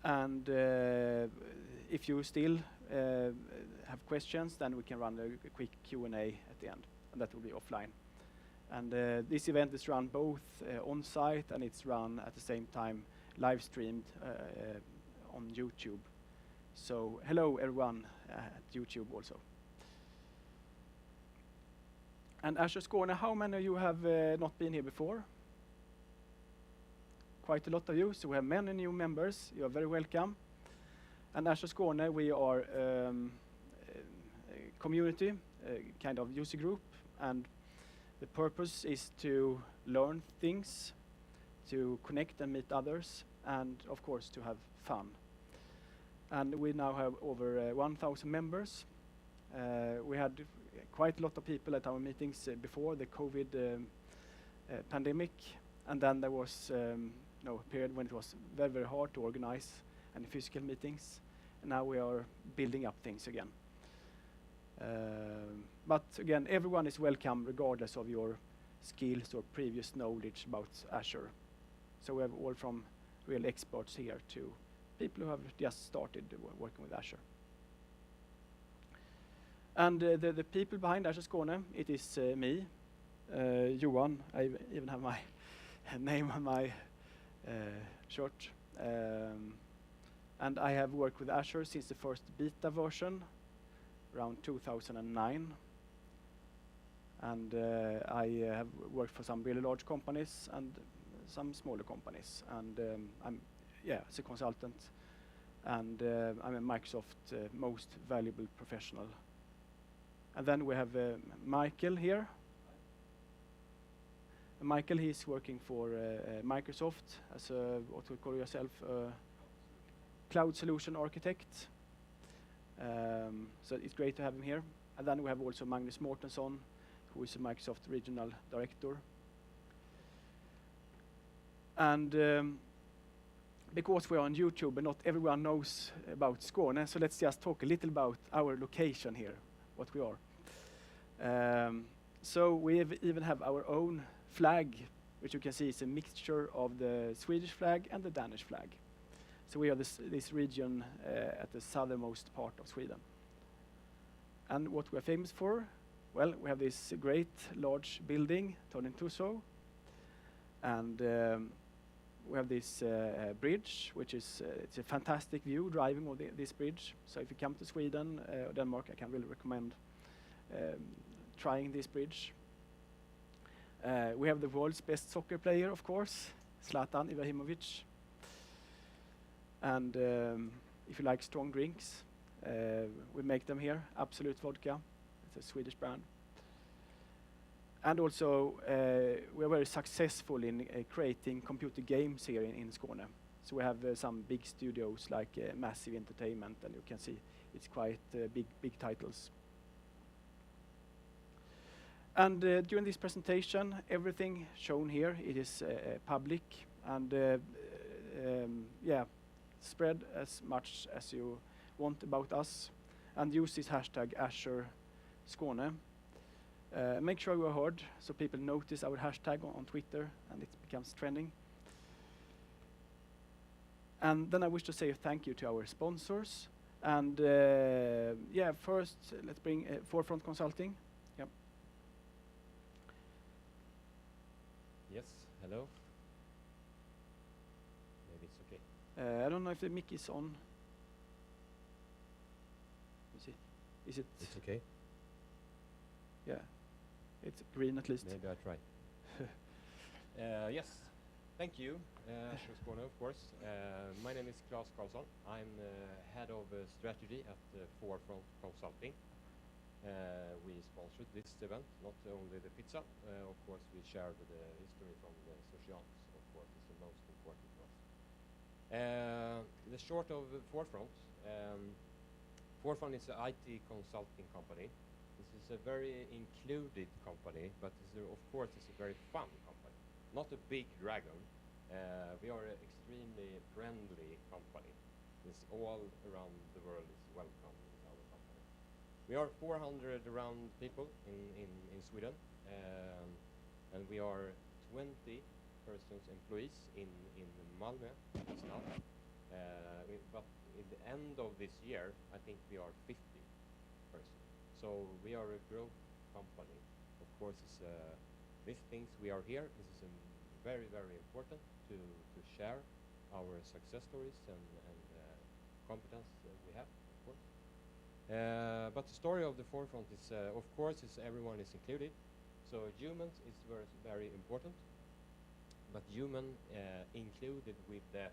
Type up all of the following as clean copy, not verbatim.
And if you still have questions, then we can run a quick Q&A at the end, and that will be offline. And this event is run both on-site, and it's run at the same time live streamed on YouTube. So hello everyone at YouTube also. And Azure Skåne, how many of you have not been here before? Quite a lot of you, so we have many new members. You are very welcome. And Azure Skåne, we are a community, a kind of user group, and the purpose is to learn things, to connect and meet others, and of course to have fun. And we now have over 1,000 members. We had quite a lot of people at our meetings before the COVID pandemic, and then there was a period when it was very, very hard to organize any physical meetings, and now we are building up things again. But again, everyone is welcome regardless of your skills or previous knowledge about Azure. So we have all from real experts here to people who have just started working with Azure. And the people behind Azure Skåne, it is me, Johan. I even have my name on my shirt. And I have worked with Azure since the first beta version, around 2009. And I have worked for some really large companies and some smaller companies. And I'm as a consultant. And I'm a Microsoft most valuable professional. And then we have Michael here. Michael, he's working for Microsoft as a, what do you call yourself, cloud solution architect. So it's great to have him here. And then we have also Magnus Mortensson, who is a Microsoft regional director. And because we're on YouTube and not everyone knows about Skåne, so let's just talk a little about our location here, what we are. So we even have our own flag, which you can see is a mixture of the Swedish flag and the Danish flag. So we are this region at the southernmost part of Sweden. And what we're famous for? Well, we have this great large building turned into so. And we have this bridge, which is it's a fantastic view driving on this bridge. So if you come to Sweden or Denmark, I can really recommend trying this bridge. We have the world's best soccer player, of course, Zlatan Ibrahimovic. And if you like strong drinks, we make them here, Absolut Vodka. It's a Swedish brand. And also, we are very successful in creating computer games here in Skåne. So we have some big studios like Massive Entertainment, and you can see it's quite big titles. And during this presentation, everything shown here, it is public, and spread as much as you want about us, and use this hashtag Azure Skåne. Make sure you are heard, so people notice our hashtag on Twitter, and it becomes trending. And then I wish to say a thank you to our sponsors. And first, let's bring Forefront Consulting. Yep. Yes, hello. Maybe it's okay. I don't know if the mic is on. Is it? It's okay. Yeah, it's green at least. Maybe I try. Yes, thank you, Azure Skåne, of course. My name is Claes Karlsson. I'm head of strategy at Forefront Consulting. We sponsored this event, not only the pizza. Of course, we shared the history from the Souciance. Of course, it's the most important for us. The short of Forefront. Forefront is an IT consulting company. This is a very included company, but of course it's a very fun company. Not a big dragon. We are an extremely friendly company. It's all around the world is welcome in our company. We are 400 around people in Sweden, and we are 20 persons employees in Malmö just now. end of this year, I think we are 50 persons. So we are a growth company. Of course, these things we are here. This is very, very important to share our success stories and competence we have, of course. But the story of the forefront is, of course, everyone is included. So humans is very, very important. But human included with the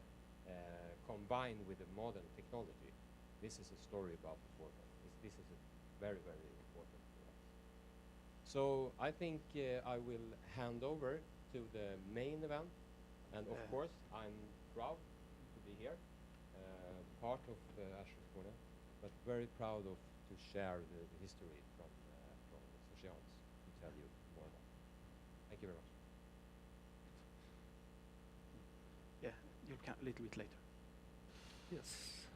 combined with the modern technology. This is a story about the forefront. This is very, very important for us. So I think I will hand over to the main event. And of course, I'm proud to be here, part of Azure Skåne, but very proud to share the history from Souciance to tell you more about. Thank you very much. Yeah, you'll come a little bit later. Yes.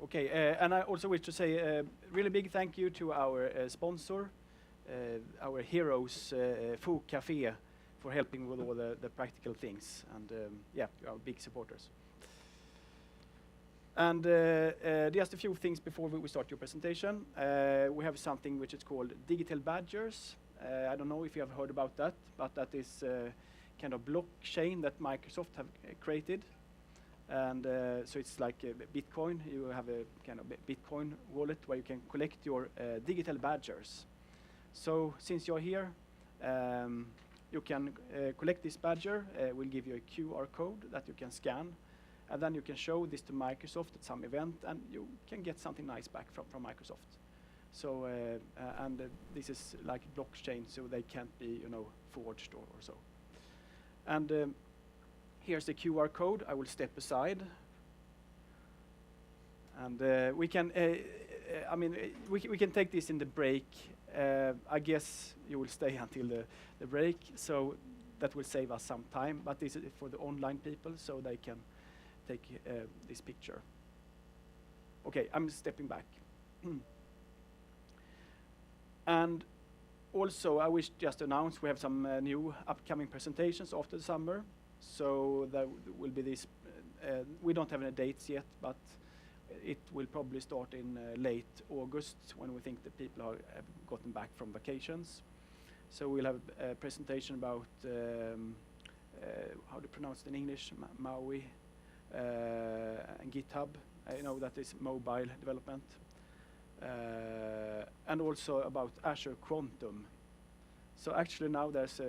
Okay, and I also wish to say a really big thank you to our sponsor, our heroes, Foo Café, for helping with all the practical things. And yeah, you are big supporters. And just a few things before we start your presentation. We have something which is called digital badges. I don't know if you have heard about that, but that is kind of blockchain that Microsoft have created. And so it's like Bitcoin. You have a kind of Bitcoin wallet where you can collect your digital badges. So since you're here, you can collect this badger. We'll give you a QR code that you can scan. And then you can show this to Microsoft at some event, and you can get something nice back from Microsoft. So, this is like blockchain, so they can't be, forged or so. And here's the QR code. I will step aside. And we can, we can take this in the break. I guess you will stay until the break, so that will save us some time. But this is for the online people, so they can take this picture. Okay, I'm stepping back. And also, I wish just to announce we have some new upcoming presentations after the summer. So there will be this. We don't have any dates yet, but it will probably start in late August when we think the people have gotten back from vacations. So we'll have a presentation about how to pronounce it in English, Maui, and GitHub. I know that is mobile development. And also about Azure Quantum. So actually now there's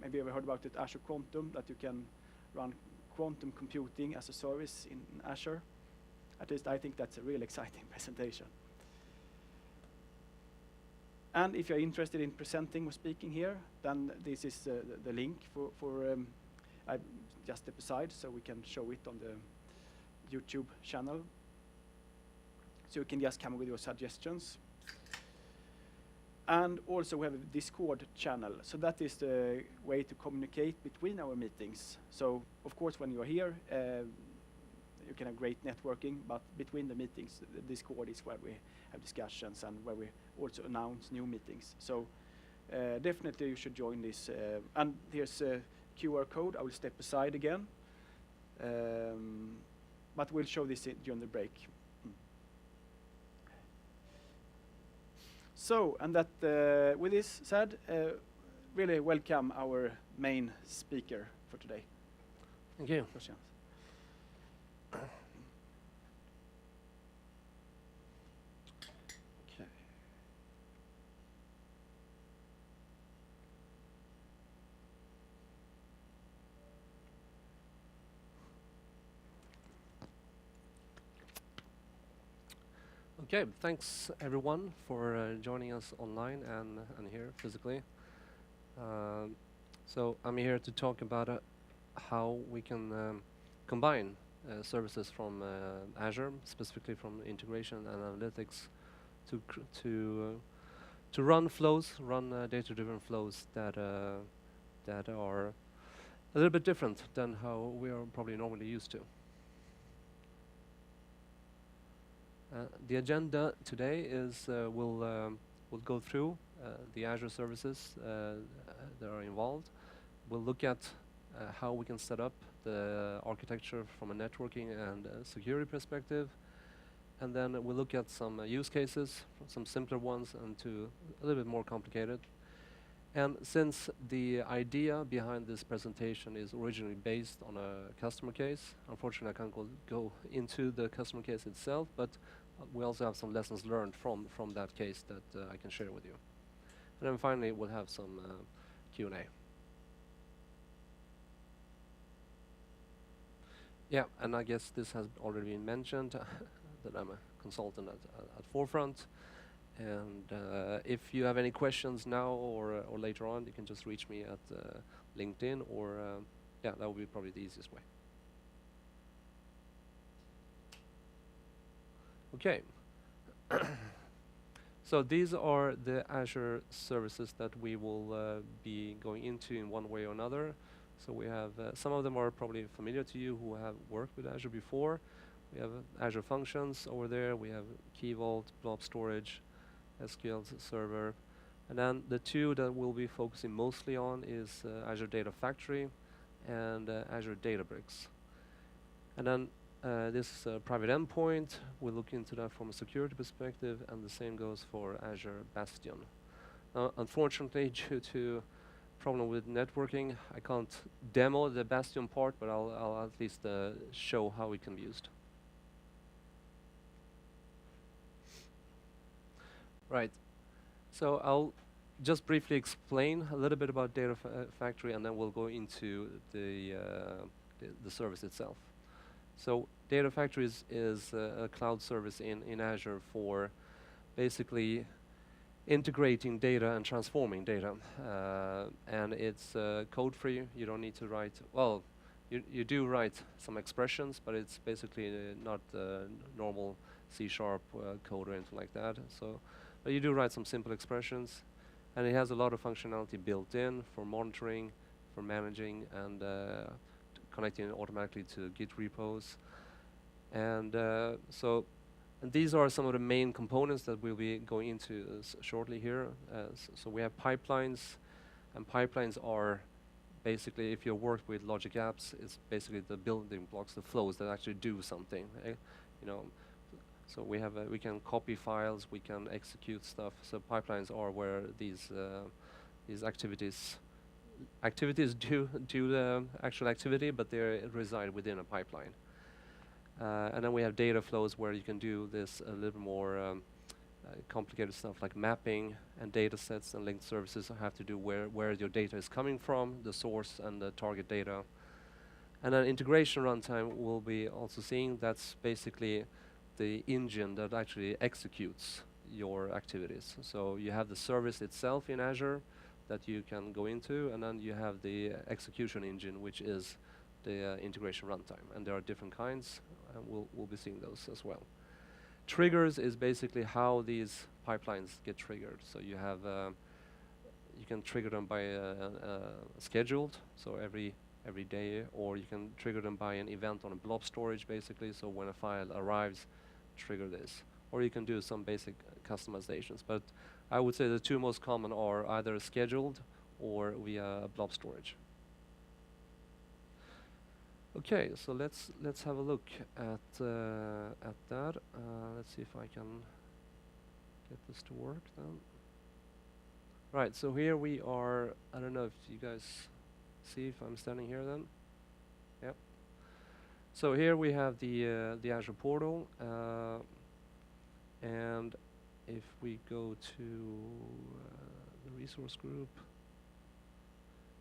maybe you've heard about it, Azure Quantum, that you can run quantum computing as a service in Azure. At least I think that's a real exciting presentation. And if you're interested in presenting or speaking here, then this is the link for I just step aside so we can show it on the YouTube channel. So you can just come with your suggestions. And also we have a Discord channel. So that is the way to communicate between our meetings. So of course when you're here, you can have great networking, but between the meetings, the Discord is where we have discussions and where we also announce new meetings. So definitely you should join this. And here's a QR code. I will step aside again. But we'll show this during the break. So, and that with this said, really welcome our main speaker for today. Thank you. Souciance. Okay. Okay, thanks everyone for joining us online and here physically. So I'm here to talk about how we can combine services from Azure, specifically from integration and analytics, to run flows, run data-driven flows that are a little bit different than how we are probably normally used to. The agenda today is we'll go through the Azure services that are involved. We'll look at how we can set up the architecture from a networking and security perspective. And then we'll look at some use cases, some simpler ones and to a little bit more complicated. And since the idea behind this presentation is originally based on a customer case, unfortunately I can't go into the customer case itself, but we also have some lessons learned from that case that I can share with you. And then finally we'll have some Q&A. Yeah, and I guess this has already been mentioned that I'm a consultant at Forefront. And if you have any questions now or later on, you can just reach me at LinkedIn or, yeah, that would be probably the easiest way. Okay. So these are the Azure services that we will be going into in one way or another. So we have, some of them are probably familiar to you who have worked with Azure before. We have Azure Functions over there. We have Keyvault, Blob Storage, SQL Server. And then the two that we'll be focusing mostly on is Azure Data Factory and Azure Databricks. And then this private endpoint, we'll look into that from a security perspective, and the same goes for Azure Bastion. Now, unfortunately, due to problem with networking, I can't demo the Bastion part, but I'll at least show how it can be used. Right. So I'll just briefly explain a little bit about Data Factory, and then we'll go into the service itself. So Data Factory is a cloud service in Azure for basically integrating data and transforming data. And it's code-free. You don't need to write, well, you do write some expressions, but it's basically not normal C# code or anything like that. So, but you do write some simple expressions, and it has a lot of functionality built in for monitoring, for managing, and connecting it automatically to Git repos. And and these are some of the main components that we'll be going into shortly here. So we have pipelines, and pipelines are basically, if you work with logic apps, it's basically the building blocks, the flows that actually do something. You know, so we have we can copy files, we can execute stuff. So pipelines are where these activities do the actual activity, but they reside within a pipeline. And then we have data flows where you can do this a little more complicated stuff like mapping, and data sets and linked services have to do where your data is coming from, the source and the target data. And then integration runtime we'll be also seeing. That's basically the engine that actually executes your activities. So you have the service itself in Azure that you can go into, and then you have the execution engine, which is the integration runtime. And there are different kinds, and we'll be seeing those as well. Triggers is basically how these pipelines get triggered. So you have, you can trigger them by scheduled, so every day, or you can trigger them by an event on a blob storage, basically. So when a file arrives, trigger this. Or you can do some basic customizations. But I would say the two most common are either scheduled or via blob storage. Okay, so let's have a look at that. Let's see if I can get this to work then. Right, so here we are. I don't know if you guys see if I'm standing here then. Yep. So here we have the Azure Portal, and if we go to the resource group,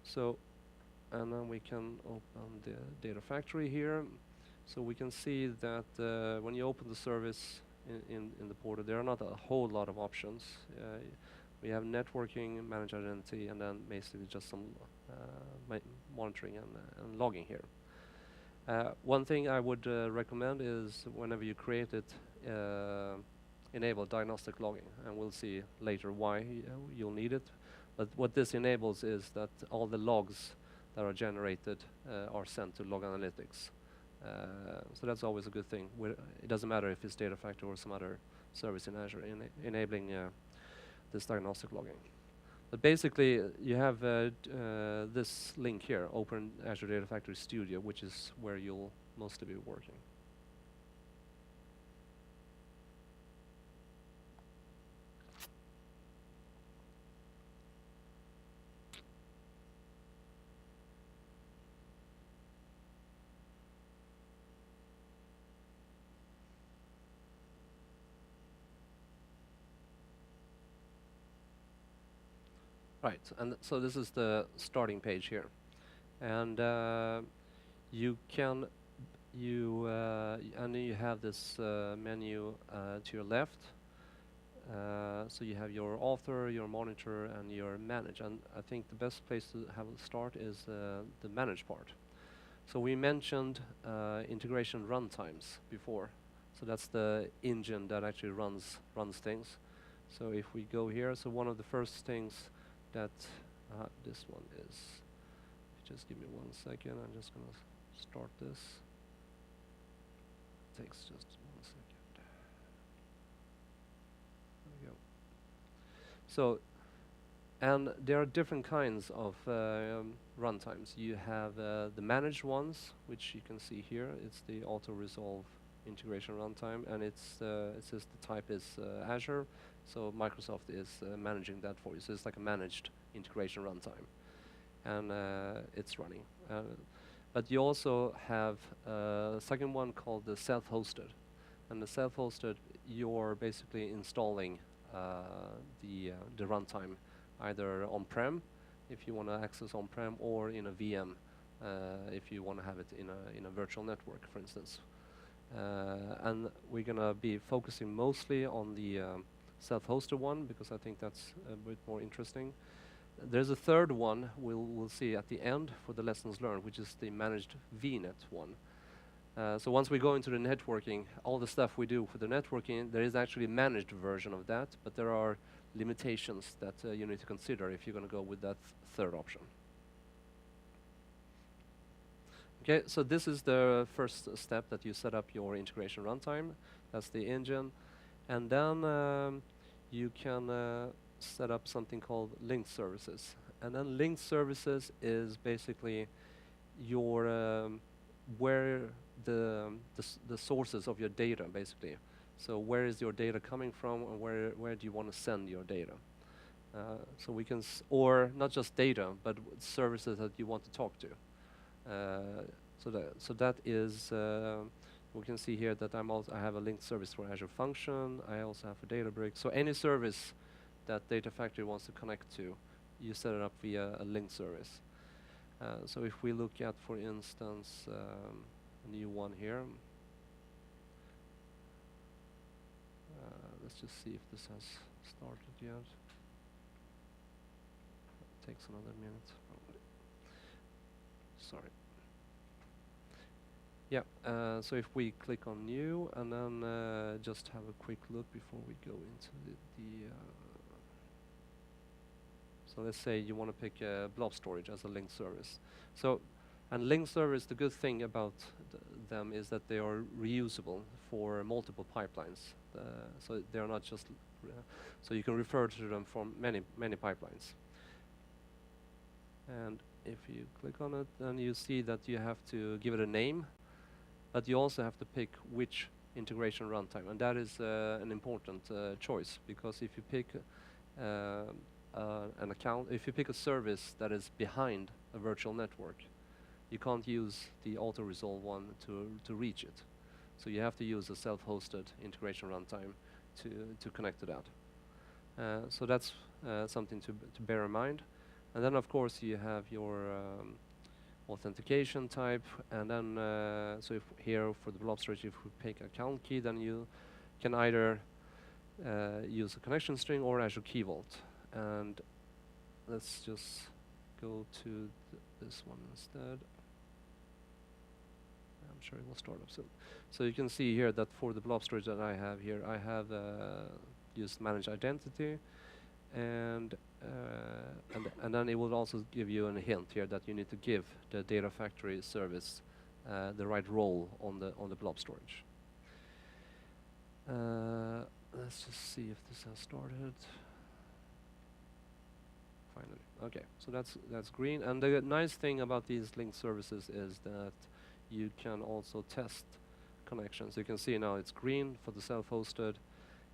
so. And then we can open the Data Factory here. So we can see that when you open the service in the portal, there are not a whole lot of options. We have networking, manage identity, and then basically just some monitoring and logging here. One thing I would recommend is whenever you create it, enable diagnostic logging, and we'll see later why you'll need it. But what this enables is that all the logs that are generated are sent to Log Analytics. So that's always a good thing. It doesn't matter if it's Data Factory or some other service in Azure enabling this diagnostic logging. But basically, you have this link here, Open Azure Data Factory Studio, which is where you'll mostly be working. Right, and so this is the starting page here, and you can and you have this menu to your left. So you have your author, your monitor, and your manage. And I think the best place to have a start is the manage part. So we mentioned integration runtimes before. So that's the engine that actually runs things. So if we go here, so one of the first things that this one is, just give me 1 second, I'm just gonna start this. Takes just 1 second. There we go. So, and there are different kinds of runtimes. You have the managed ones, which you can see here. It's the auto-resolve integration runtime, and it says the type is Azure, so Microsoft is managing that for you. So it's like a managed integration runtime, and it's running. But you also have a second one called the self-hosted, and the self-hosted, you're basically installing the runtime either on-prem if you want to access on-prem, or in a VM if you want to have it in a virtual network, for instance. And we're gonna be focusing mostly on the self-hosted one because I think that's a bit more interesting. There's a third one we'll see at the end for the lessons learned, which is the managed VNet one. So once we go into the networking, all the stuff we do for the networking, there is actually a managed version of that, but there are limitations that you need to consider if you're going to go with that third option. Okay, so this is the first step, that you set up your integration runtime. That's the engine. And then you can set up something called linked services. And then linked services is basically your where the sources of your data, basically. So where is your data coming from, and where do you want to send your data? So we can, or not just data, but services that you want to talk to. So that is, we can see here that I have a linked service for Azure Function. I also have for Databricks. So any service that Data Factory wants to connect to, you set it up via a linked service. So if we look at, for instance, a new one here. Let's just see if this has started yet. It takes another minute, probably. Sorry. Yeah, so if we click on new and then just have a quick look before we go into the so let's say you want to pick Blob storage as a linked service. So, and linked service, the good thing about them is that they are reusable for multiple pipelines. So they are not just, so you can refer to them from many pipelines. And if you click on it, then you see that you have to give it a name, but you also have to pick which integration runtime, and that is an important choice, because if you pick an account, if you pick a service that is behind a virtual network, you can't use the auto-resolve one to reach it. So you have to use a self-hosted integration runtime to connect to that. So that's something to bear in mind. And then of course you have your authentication type, and then so if here for the blob storage, if we pick account key, then you can either use a connection string or Azure Keyvault. And let's just go to this one instead. I'm sure it will start up soon. So you can see here that for the blob storage that I have here, I have used manage identity, and then it will also give you a hint here that you need to give the Data Factory service the right role on the blob storage. Let's just see if this has started. finally. Okay, so that's green. And the nice thing about these linked services is that you can also test connections. You can see now it's green for the self-hosted,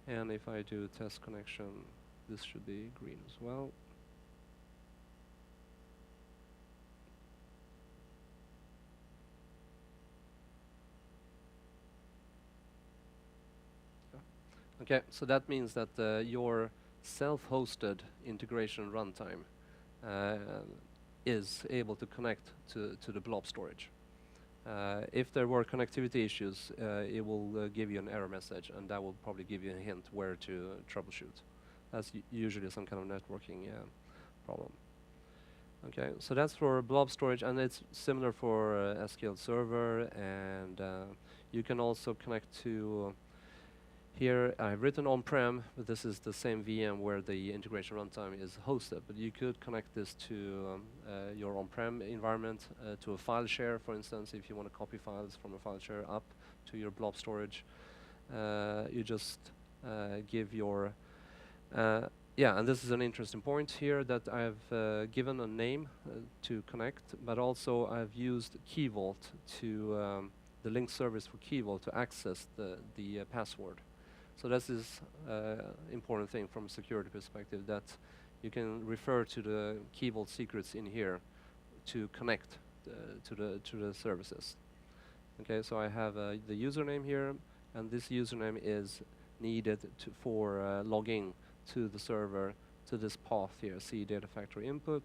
and if I do test connection, this should be green as well. Okay, so that means that your self-hosted integration runtime is able to connect to the blob storage. If there were connectivity issues, it will give you an error message, and that will probably give you a hint where to troubleshoot. That's usually some kind of networking problem. Okay, so that's for blob storage, and it's similar for SQL Server, and you can also connect to here. I've written on-prem, but this is the same VM where the integration runtime is hosted. But you could connect this to your on-prem environment, to a file share, for instance, if you want to copy files from a file share up to your blob storage. You just give your yeah, and this is an interesting point here that I've given a name to connect, but also I've used Keyvault to the link service for Keyvault to access the password. So this is important thing from a security perspective, that you can refer to the Keyvault secrets in here to connect to the services. Okay, so I have the username here, and this username is needed for logging to the server to this path here, see Data Factory input,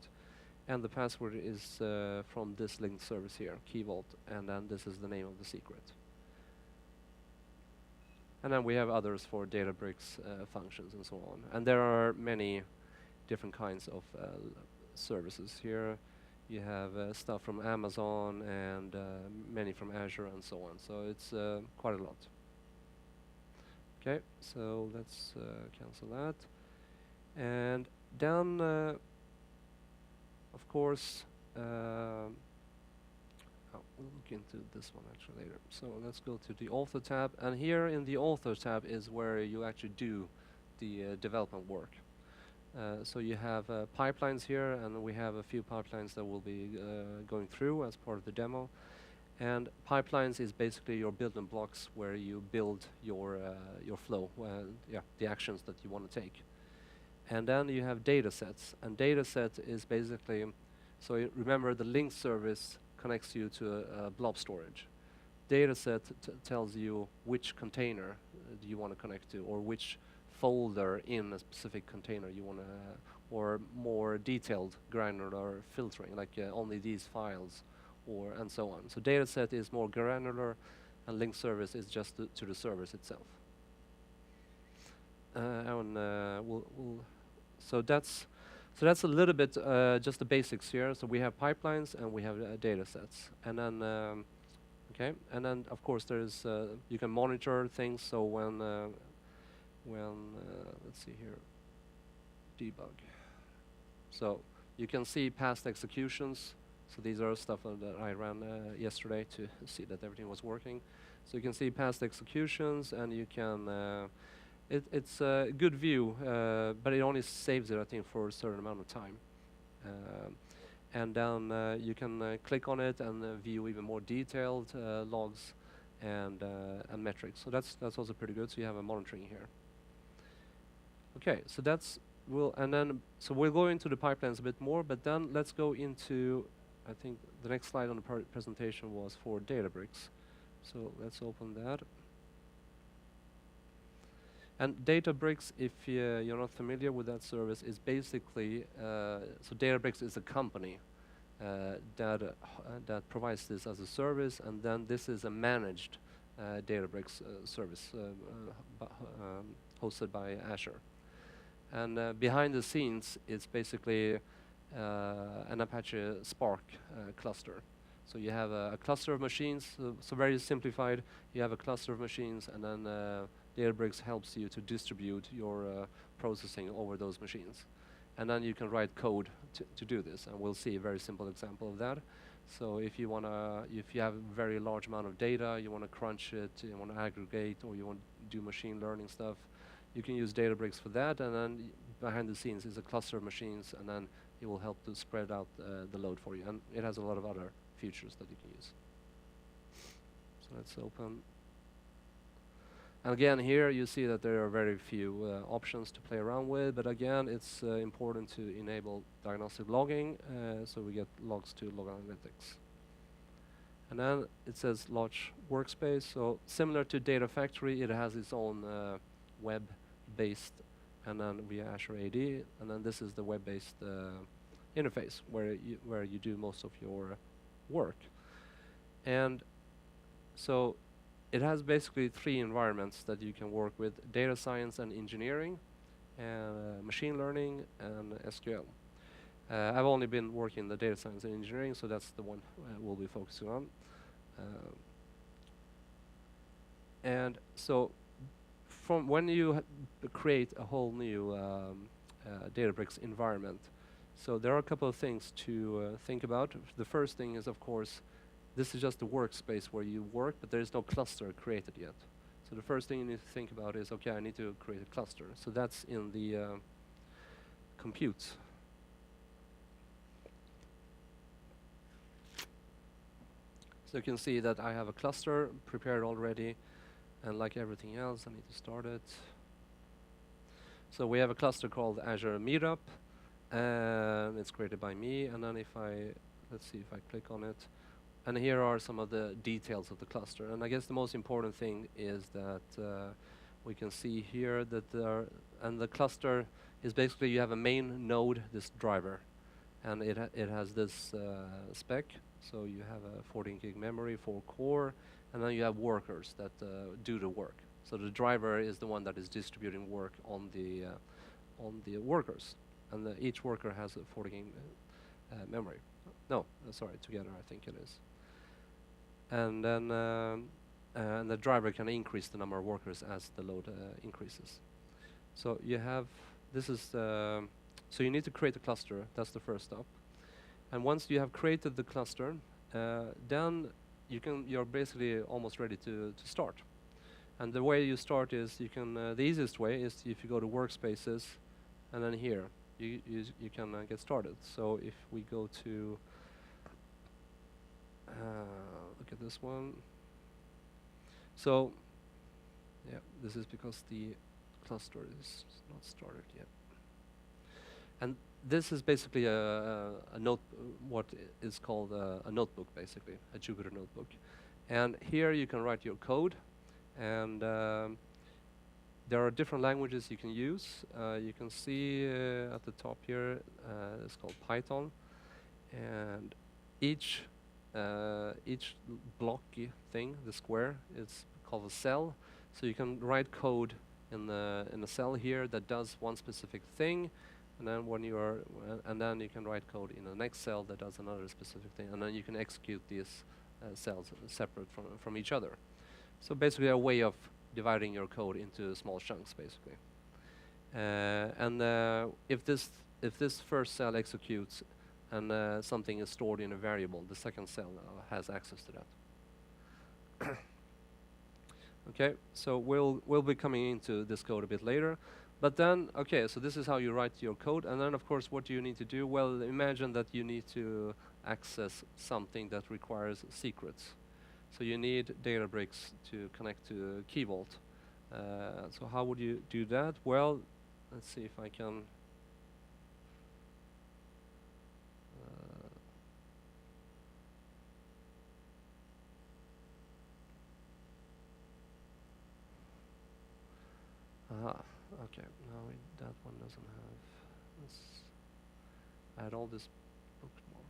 and the password is from this linked service here, Keyvault, and then this is the name of the secret. And then we have others for Databricks functions and so on. And there are many different kinds of services here. You have stuff from Amazon and many from Azure and so on. So it's quite a lot. Okay, so let's cancel that. And then, of course, we'll look into this one actually later. So let's go to the author tab, and here in the author tab is where you actually do the development work. So you have pipelines here, and we have a few pipelines that we'll be going through as part of the demo. And pipelines is basically your building blocks where you build your flow, yeah, the actions that you want to take. And then you have data sets, and data set is basically, so remember the link service connects you to a blob storage. Dataset tells you which container do you want to connect to, or which folder in a specific container you want to, or more detailed granular filtering, like only these files, or and so on. So dataset is more granular, and link service is just to the service itself. So that's a little bit just the basics here. So we have pipelines and we have data sets, and then okay, and then of course there's you can monitor things. So when let's see here, debug. So you can see past executions. So these are stuff that I ran yesterday to see that everything was working. So you can see past executions, and you can. It's a good view, but it only saves it, I think, for a certain amount of time. And then you can click on it and view even more detailed logs and metrics. So that's also pretty good. So you have a monitoring here. Okay, so that's so we'll go into the pipelines a bit more, but then let's go into, I think the next slide on the presentation was for Databricks. So let's open that. And Databricks, if you're not familiar with that service, is basically, so Databricks is a company that provides this as a service, and then this is a managed Databricks service hosted by Azure. And behind the scenes, it's basically an Apache Spark cluster. So you have a cluster of machines, so very simplified, you have a cluster of machines, and then Databricks helps you to distribute your processing over those machines. And then you can write code to do this, and we'll see a very simple example of that. So if you have a very large amount of data, you want to crunch it, you want to aggregate, or you want to do machine learning stuff, you can use Databricks for that, and then behind the scenes is a cluster of machines, and then it will help to spread out the load for you, and it has a lot of other features that you can use. So let's open. And again, here you see that there are very few options to play around with, but again, it's important to enable diagnostic logging, so we get logs to log analytics. And then it says large workspace, so similar to Data Factory, it has its own web-based, and then via Azure AD, and then this is the web-based interface where you do most of your work. And so it has basically 3 environments that you can work with: data science and engineering, machine learning, and SQL. I've only been working in the data science and engineering, so that's the one we'll be focusing on. And so from when you create a whole new Databricks environment, so there are a couple of things to think about. The first thing is, of course, this is just a workspace where you work, but there is no cluster created yet. So the first thing you need to think about is, okay, I need to create a cluster. So that's in the compute. So you can see that I have a cluster prepared already, and like everything else, I need to start it. So we have a cluster called Azure Meetup, and it's created by me. And then let's see if I click on it. And here are some of the details of the cluster. And I guess the most important thing is that we can see here that the cluster is basically, you have a main node, this driver, and it has this spec. So you have a 14 gig memory, 4 core, and then you have workers that do the work. So the driver is the one that is distributing work on the workers, and each worker has a 40 gig memory. No, sorry, together I think it is. And then and the driver can increase the number of workers as the load increases. So you have so you need to create a cluster. That's the first step. And once you have created the cluster, then you're basically almost ready to start. And the way you start is the easiest way is if you go to workspaces, and then here you can get started. So if we go to look at this one. So yeah, this is because the cluster is not started yet. And this is basically a what is called a notebook, basically, a Jupyter notebook. And here you can write your code, and there are different languages you can use. You can see at the top here, it's called Python, and each blocky thing, the square, is called a cell. So you can write code in the cell here that does one specific thing. And then then you can write code in the next cell that does another specific thing, and then you can execute these cells separate from each other. So basically a way of dividing your code into small chunks, basically. If this first cell executes and something is stored in a variable, the second cell has access to that. Okay, so we'll be coming into this code a bit later. But then, okay, so this is how you write your code. And then, of course, what do you need to do? Well, imagine that you need to access something that requires secrets. So you need Databricks to connect to Keyvault. So how would you do that? Well, let's see if I can. Okay, now that one doesn't have. Let's add all this bookmarked.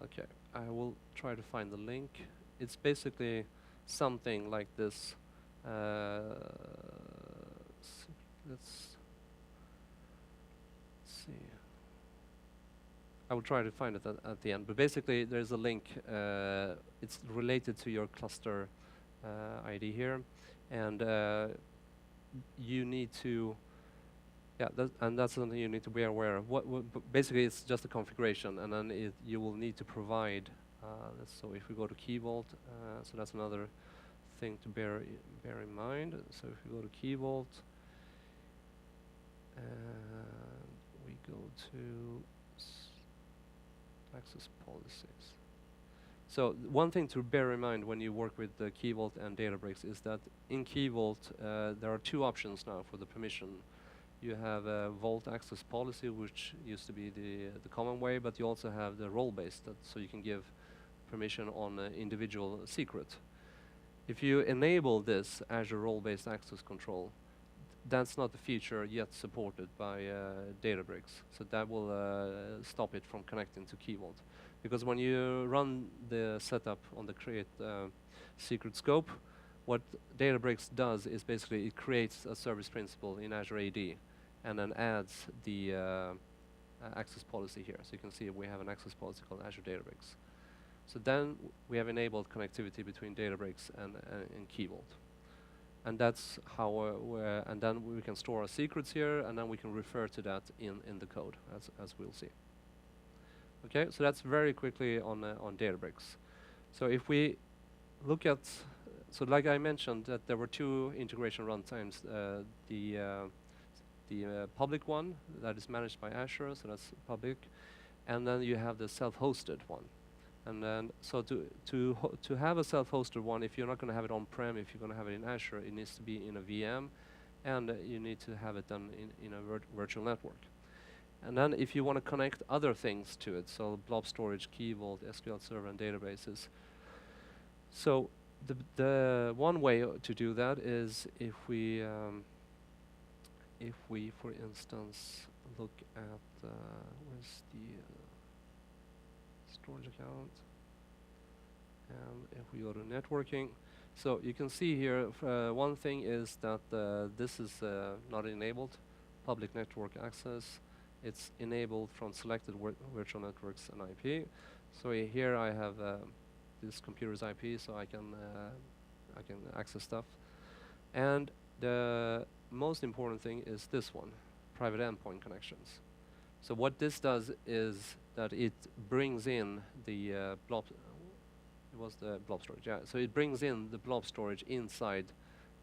Okay, I will try to find the link. It's basically something like this. Let's see. I will try to find it at the end. But basically, there's a link. It's related to your cluster ID here, and you need to. Yeah, and that's something you need to be aware of. Basically, it's just a configuration, and then you will need to provide. So if we go to Keyvault, so that's another thing to bear in mind. So if we go to Keyvault, we go to access policies. So one thing to bear in mind when you work with Keyvault and Databricks is that in Keyvault there are two options now for the permission. You have a Vault access policy, which used to be the common way, but you also have the role-based, so you can give permission on individual secret. If you enable this Azure role-based access control, that's not a feature yet supported by Databricks, so that will stop it from connecting to Keyvault. Because when you run the setup on the create secret scope, what Databricks does is basically it creates a service principal in Azure AD and then adds the access policy here. So you can see we have an access policy called Azure Databricks. So then we have enabled connectivity between Databricks and Keyvault. And that's how, and then we can store our secrets here, and then we can refer to that in the code, as we'll see. Okay, so that's very quickly on Databricks. So if we look at, so like I mentioned, that there were two integration runtimes, the public one that is managed by Azure, so that's public, and then you have the self-hosted one. And then, so to have a self-hosted one, if you're not going to have it on-prem, if you're going to have it in Azure, it needs to be in a VM, and you need to have it done in a virtual network. And then if you want to connect other things to it, so blob storage, Keyvault, SQL Server, and databases. So the one way to do that is if we, for instance, look at, where's the storage account, and if we go to networking, so you can see here one thing is that this is not enabled, public network access. It's enabled from selected virtual networks and IP. So here I have this computer's IP, so I can access stuff. And the most important thing is this one, private endpoint connections. So what this does is that it brings in the blob. It was the blob storage, yeah. So it brings in the blob storage inside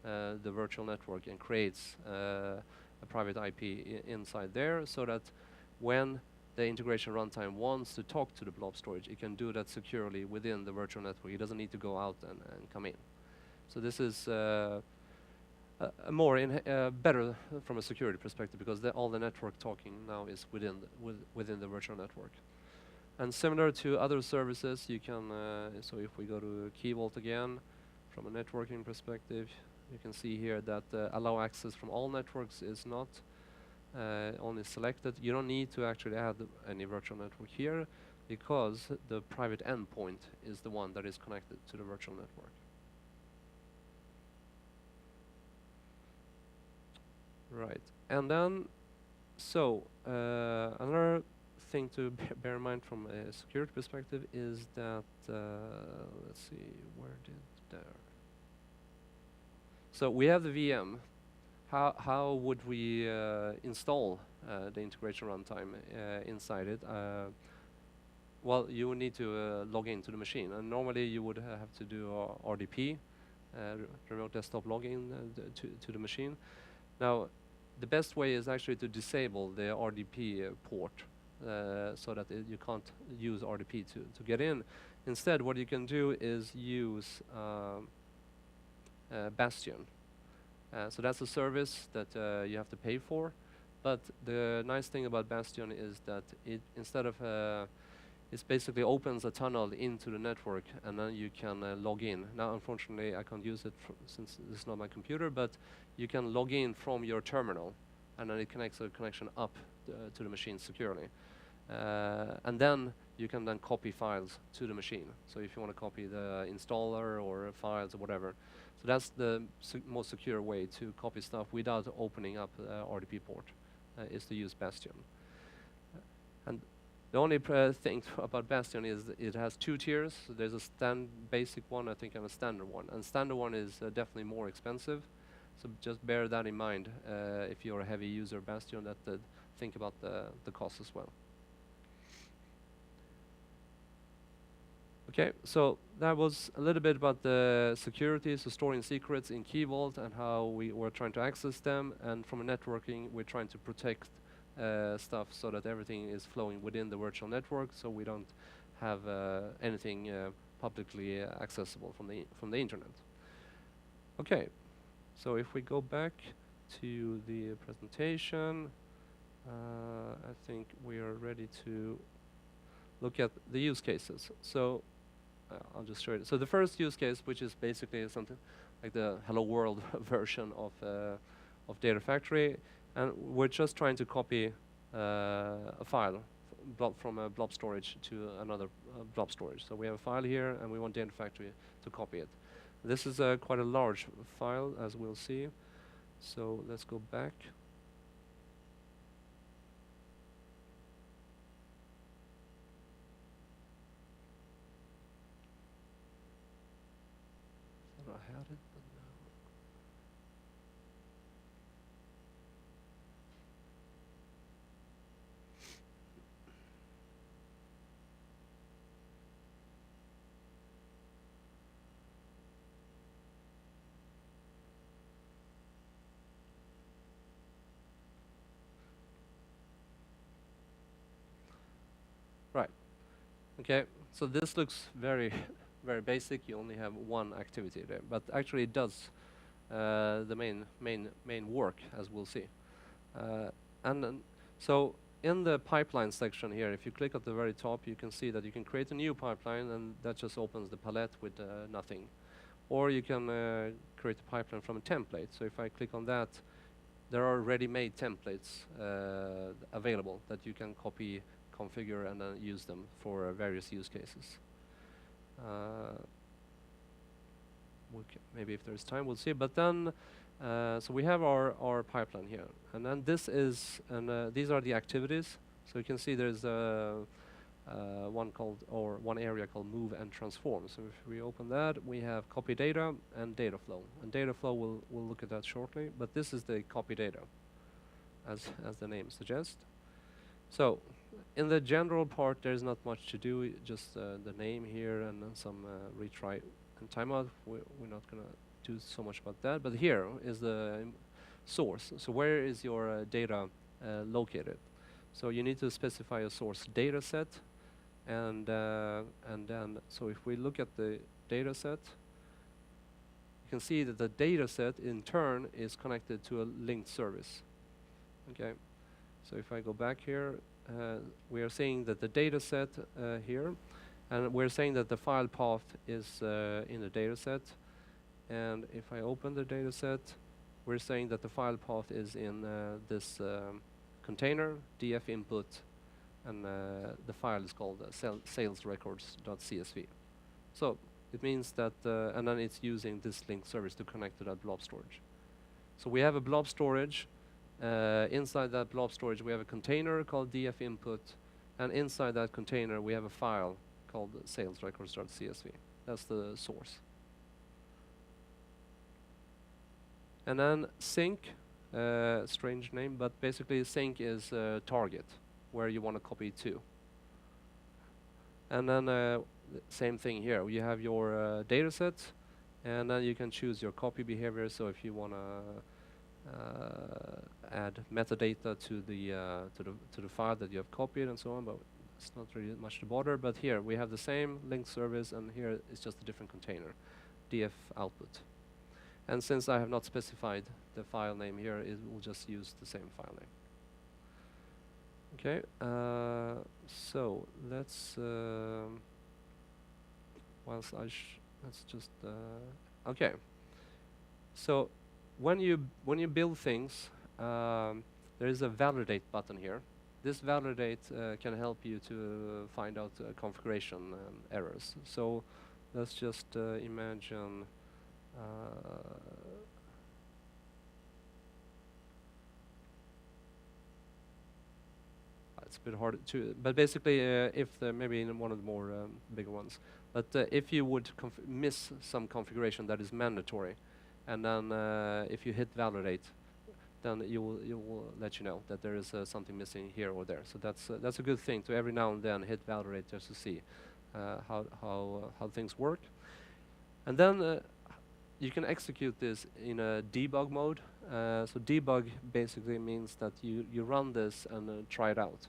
the virtual network and creates a private IP inside there, so that when the integration runtime wants to talk to the blob storage, it can do that securely within the virtual network. It doesn't need to go out and come in. So this is better from a security perspective, because all the network talking now is within the virtual network. And similar to other services, you can, so if we go to Keyvault again, from a networking perspective, you can see here that allow access from all networks is not only selected. You don't need to actually add any virtual network here, because the private endpoint is the one that is connected to the virtual network. Right, and then, so another thing to bear in mind from a security perspective is that, let's see, where did there? So we have the VM. How would we install the integration runtime inside it? Well, you would need to log into the machine, and normally you would have to do RDP, remote desktop login to the machine. Now, the best way is actually to disable the RDP port, so that you can't use RDP to get in. Instead, what you can do is use Bastion. So that's a service that you have to pay for, but the nice thing about Bastion is that it, instead of it basically opens a tunnel into the network, and then you can log in. Now, unfortunately, I can't use it since this is not my computer, but you can log in from your terminal, and then it connects a connection up to the machine securely. And then you can then copy files to the machine. So if you want to copy the installer or files or whatever. So that's the most secure way to copy stuff without opening up the RDP port, is to use Bastion. And The only thing about Bastion is it has 2 tiers. So there's a basic one, I think, and a standard one. And standard one is definitely more expensive. So just bear that in mind if you're a heavy user of Bastion. That think about the cost as well. Okay, so that was a little bit about the security, so storing secrets in Keyvault and how we were trying to access them. And from a networking, we're trying to protect stuff so that everything is flowing within the virtual network, so we don't have anything publicly accessible from the internet. Okay, so if we go back to the presentation, I think we are ready to look at the use cases. So I'll just show you. So the first use case, which is basically something like the Hello World version of Data Factory, and we're just trying to copy a file from a blob storage to another blob storage. So we have a file here, and we want Data Factory to copy it. This is quite a large file, as we'll see. So let's go back. I had it, but no. Right. Okay. So this looks very very basic. You only have one activity there, but actually it does the main work, as we'll see. So in the pipeline section here, if you click at the very top, you can see that you can create a new pipeline, and that just opens the palette with nothing. Or you can create a pipeline from a template. So if I click on that, there are ready-made templates available that you can copy, configure, and then use them for various use cases. Maybe if there's time, we'll see. But then, so we have our pipeline here, and then this is, and these are the activities. So you can see there's one area called Move and Transform. So if we open that, we have copy data and data flow. And data flow, we'll look at that shortly. But this is the copy data, as the name suggests. So in the general part, there's not much to do, just the name here and some retry and timeout. We're not going to do so much about that. But here is the source. So where is your data located? So you need to specify a source data set. And then, so if we look at the data set, you can see that the data set in turn is connected to a linked service. Okay. So if I go back here, we are saying that the data set here, and we're saying that the file path is in the data set. And if I open the data set, we're saying that the file path is in this container, df input, and the file is called salesrecords.csv. So it means that, and then it's using this linked service to connect to that blob storage. So we have a blob storage. Inside that blob storage, we have a container called df input, and inside that container, we have a file called salesrecords.csv. That's the source. And then sync, strange name, but basically sync is target, where you want to copy to. And then same thing here. You have your data set, and then you can choose your copy behavior. So if you want to add metadata to the file that you have copied and so on, but it's not really much to bother. But here we have the same linked service, and here it's just a different container, df output. And since I have not specified the file name here, it will just use the same file name. Okay, so let's let's just okay. So when you build things, there is a validate button here. This validate can help you to find out configuration errors. So let's just imagine. it's a bit hard to, but basically, if maybe in one of the more bigger ones, but if you would miss some configuration that is mandatory, and then if you hit validate, then you will let you know that there is something missing here or there. So that's a good thing to every now and then hit validate just to see how things work, and then you can execute this in a debug mode. So debug basically means that you run this and try it out.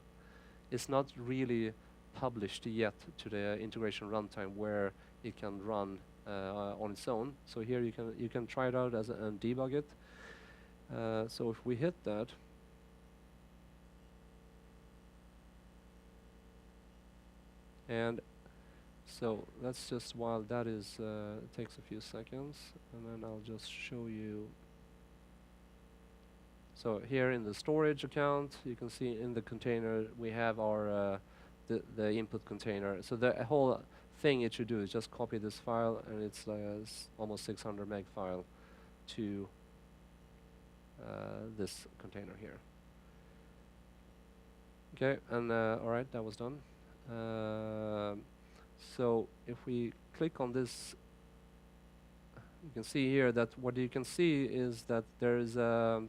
It's not really published yet to the integration runtime where it can run on its own. So here you can try it out and debug it. So if we hit that, and so that's just while that is takes a few seconds, and then I'll just show you. So here in the storage account, you can see in the container we have our the input container. So the whole thing it should do is just copy this file, and it's almost 600 meg file to this container here. Okay, and all right, that was done. So if we click on this, you can see here that what you can see is that there is a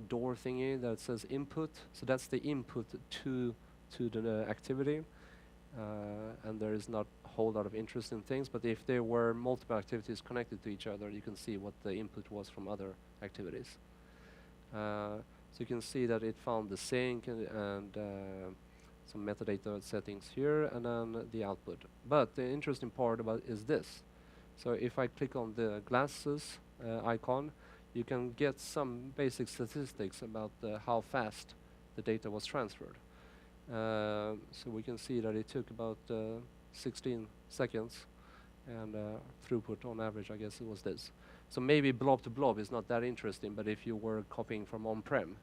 door thingy that says input. So that's the input to the activity, and there is not a whole lot of interesting things. But if there were multiple activities connected to each other, you can see what the input was from other activities. So you can see that it found the sync and some metadata settings here, and then the output. But the interesting part about is this. So if I click on the glasses icon, you can get some basic statistics about how fast the data was transferred. So we can see that it took about 16 seconds, and throughput on average, I guess it was this. So maybe blob to blob is not that interesting, but if you were copying from on-prem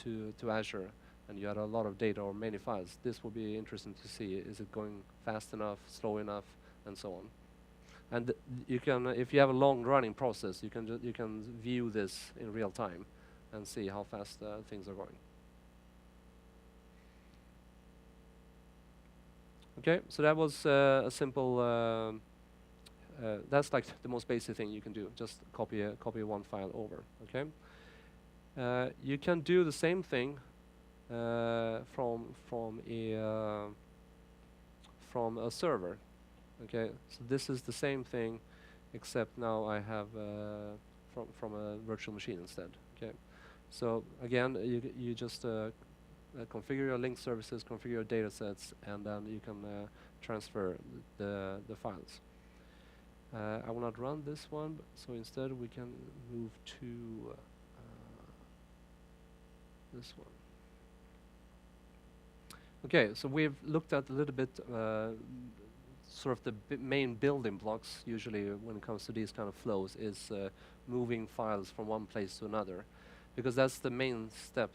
to Azure, and you had a lot of data or many files, this will be interesting to see. Is it going fast enough, slow enough, and so on. And you can, if you have a long-running process, you can view this in real time and see how fast things are going. Okay, so that was a simple. That's like the most basic thing you can do. Just copy one file over. Okay. You can do the same thing from a server. Okay, so this is the same thing, except now I have from a virtual machine instead. Okay, so again, you just configure your link services, configure your data sets, and then you can transfer the files. I will not run this one, so instead we can move to this one. Okay, so we've looked at a little bit sort of the main building blocks usually when it comes to these kind of flows is moving files from one place to another, because that's the main step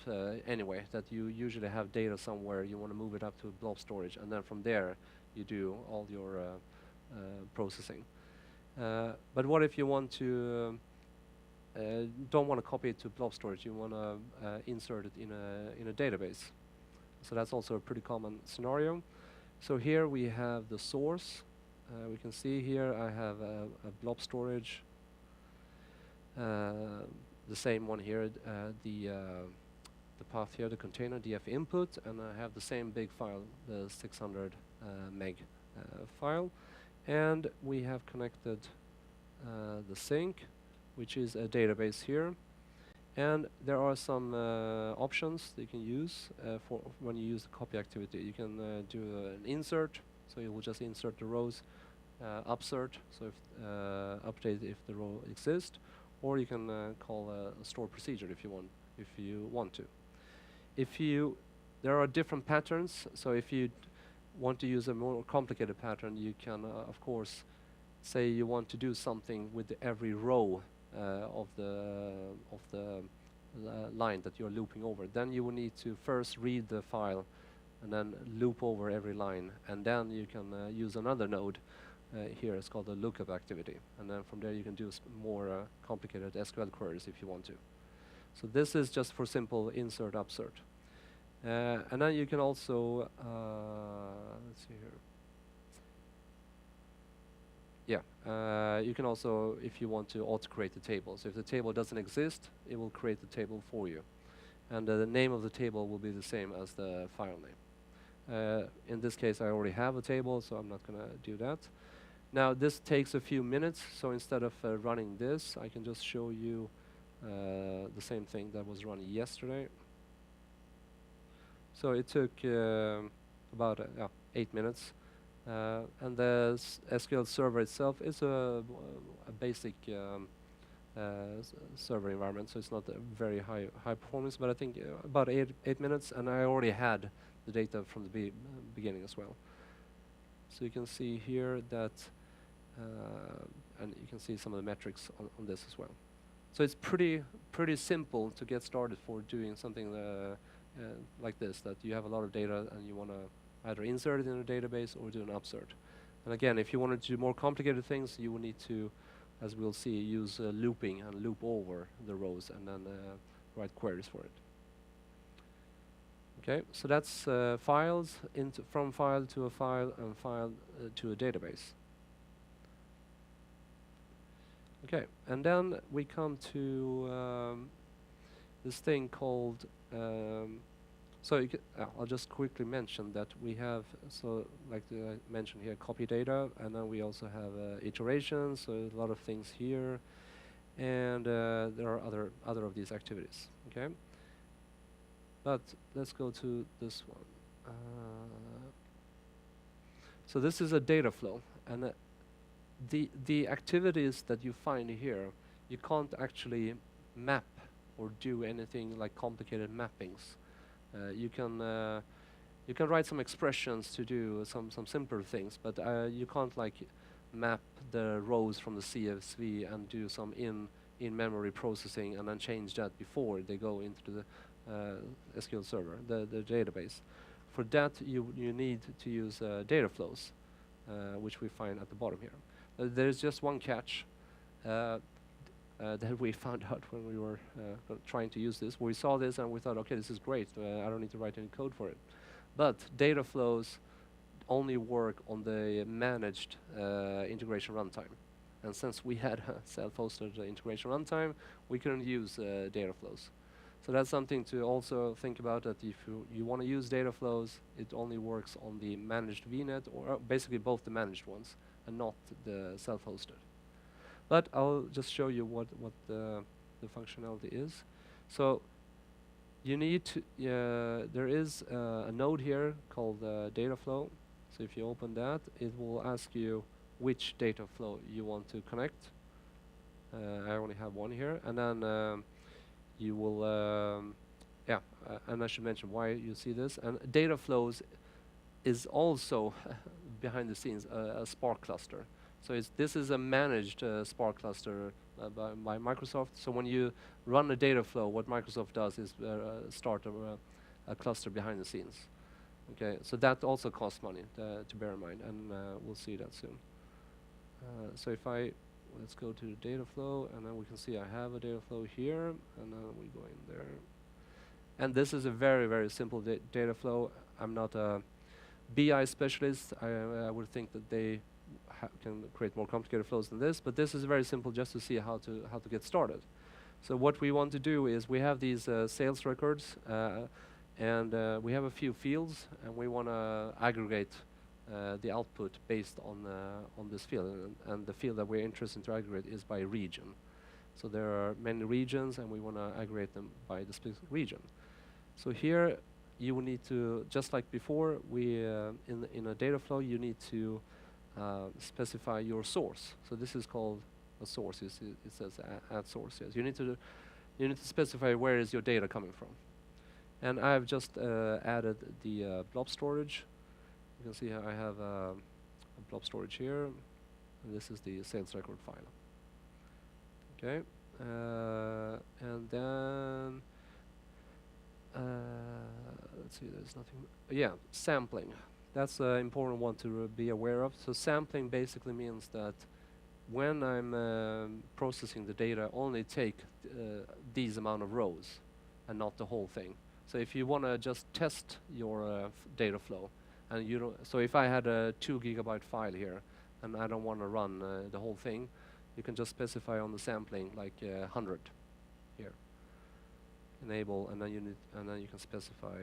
anyway, that you usually have data somewhere, you want to move it up to blob storage, and then from there you do all your processing. But what if you want to don't want to copy it to blob storage, you want to insert it in a database? So that's also a pretty common scenario. So here we have the source. We can see here I have a blob storage, the same one here, the path here, the container df input, and I have the same big file, the 600 meg file, and we have connected the sink, which is a database here. And there are some options that you can use for when you use the copy activity. You can do an insert, so you will just insert the rows, upsert, so if update if the row exists, or you can call a store procedure if you want to. There are different patterns, so if you want to use a more complicated pattern, you can of course say you want to do something with every row of the line that you're looping over. Then you will need to first read the file and then loop over every line, and then you can use another node here. It's called the lookup activity, and then from there you can do more complicated SQL queries if you want to. So this is just for simple insert upsert. And then you can also, let's see here. Yeah, you can also, if you want to auto-create the table. So if the table doesn't exist, it will create the table for you. And the name of the table will be the same as the file name. In this case, I already have a table, so I'm not going to do that. Now, this takes a few minutes, so instead of running this, I can just show you the same thing that was run yesterday. So it took about 8 minutes. And the SQL server itself is a basic server environment, so it's not a very high performance, but I think about 8 minutes, and I already had the data from the beginning as well. So you can see here that, and you can see some of the metrics on this as well. So it's pretty simple to get started for doing something like this, that you have a lot of data and you want to either insert it in a database or do an upsert. And again, if you wanted to do more complicated things, you will need to, as we'll see, use looping and loop over the rows and then write queries for it. Okay, so that's files, from file to a file, and file to a database. Okay, and then we come to this thing called, I'll just quickly mention that we have, so like I mentioned here, copy data, and then we also have iterations, so a lot of things here, and there are other of these activities. Okay, but let's go to this one. So this is a data flow, and the activities that you find here, you can't actually map or do anything like complicated mappings. You can write some expressions to do some simpler things, but you can't like map the rows from the CSV and do some in-memory processing and then change that before they go into the SQL server, the database. For that, you need to use data flows, which we find at the bottom here. There's just one catch that we found out when we were trying to use this. We saw this and we thought, okay, this is great. I don't need to write any code for it. But data flows only work on the managed integration runtime. And since we had a self-hosted integration runtime, we couldn't use data flows. So that's something to also think about, that if you want to use data flows, it only works on the managed VNet, or basically both the managed ones, and not the self-hosted. But I'll just show you what the functionality is. So you need to, there is a node here called data flow. So if you open that, it will ask you which data flow you want to connect. I only have one here, and then you will, and I should mention why you see this. And data flows is also behind the scenes a Spark cluster. So this is a managed Spark cluster by Microsoft. So when you run a data flow, what Microsoft does is start a cluster behind the scenes. Okay, so that also costs money to bear in mind, and we'll see that soon. So if let's go to the data flow, and then we can see I have a data flow here, and then we go in there. And this is a very, very simple data flow. I'm not a BI specialist. I would think that they can create more complicated flows than this, but this is very simple just to see how to get started. So what we want to do is we have these sales records, and we have a few fields, and we want to aggregate the output based on this field, and the field that we're interested to aggregate is by region. So there are many regions, and we want to aggregate them by the specific region. So here you will need to, just like before, we in a data flow you need to specify your source. So this is called a source. It says add source. Yes, you need to specify where is your data coming from. And I've just added the blob storage. You can see how I have a blob storage here, and this is the sales record file. Okay, and then let's see. There's nothing. Yeah, sampling. That's an important one to be aware of. So sampling basically means that when I'm processing the data, only take these amount of rows and not the whole thing. So if you want to just test your data flow, and you don't, so if I had a 2 gigabyte file here, and I don't want to run the whole thing, you can just specify on the sampling like 100 here. Enable, and then you can specify.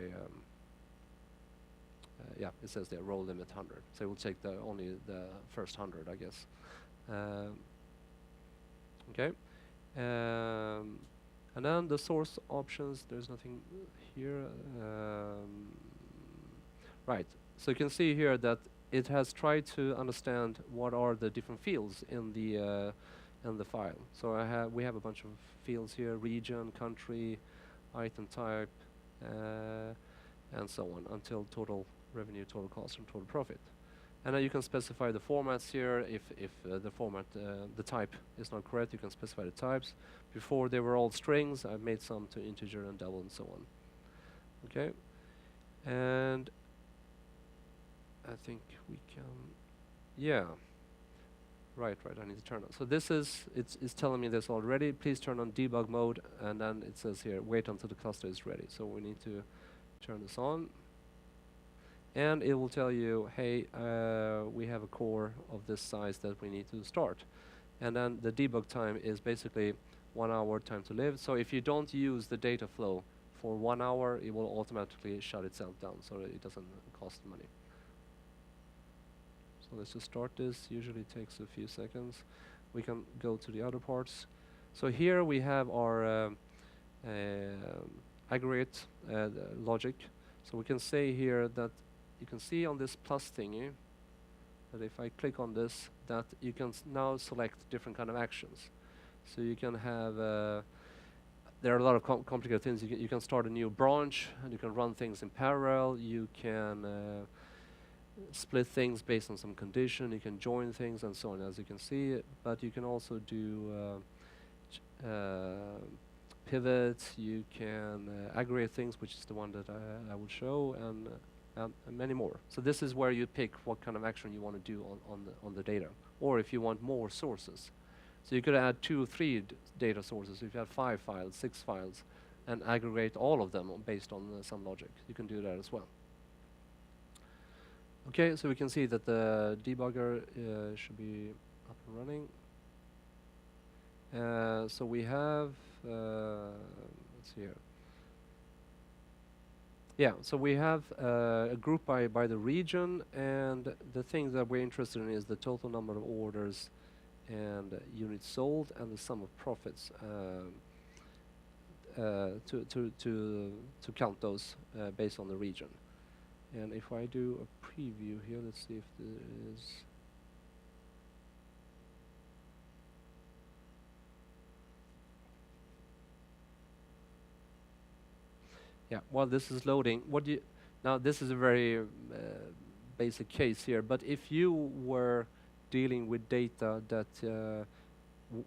Yeah, it says there row limit 100. So it will take only the first 100, I guess. Okay. And then the source options, there's nothing here. Right, so you can see here that it has tried to understand what are the different fields in the file. So we have a bunch of fields here: region, country, item type, and so on, until total revenue, total cost, and total profit. And then you can specify the formats here. If the format, the type is not correct, you can specify the types. Before they were all strings, I've made some to integer and double and so on. Okay, and I think we can, yeah. Right, I need to turn on. So this is, it's telling me this already. Please turn on debug mode, and then it says here, wait until the cluster is ready. So we need to turn this on. And it will tell you, hey, we have a core of this size that we need to start. And then the debug time is basically 1 hour time to live. So if you don't use the data flow for 1 hour, it will automatically shut itself down, so it doesn't cost money. So let's just start this. Usually takes a few seconds. We can go to the other parts. So here we have our aggregate logic. So we can say here that you can see on this plus thingy that if I click on this, that you can now select different kind of actions. So you can have, there are a lot of complicated things. You can start a new branch, and you can run things in parallel. You can split things based on some condition. You can join things and so on, as you can see. But you can also do pivots. You can aggregate things, which is the one that I will show, and many more. So this is where you pick what kind of action you want to do on the data, or if you want more sources. So you could add 2 or 3 data sources. If you have 5 files, 6 files, and aggregate all of them based on some logic, you can do that as well. Okay, so we can see that the debugger should be up and running. So we have, let's see here. Yeah, so we have a group by the region, and the thing that we're interested in is the total number of orders and units sold and the sum of profits to count those based on the region. And if I do a preview here, let's see if there is. Yeah, while this is loading, now this is a very basic case here, but if you were dealing with data that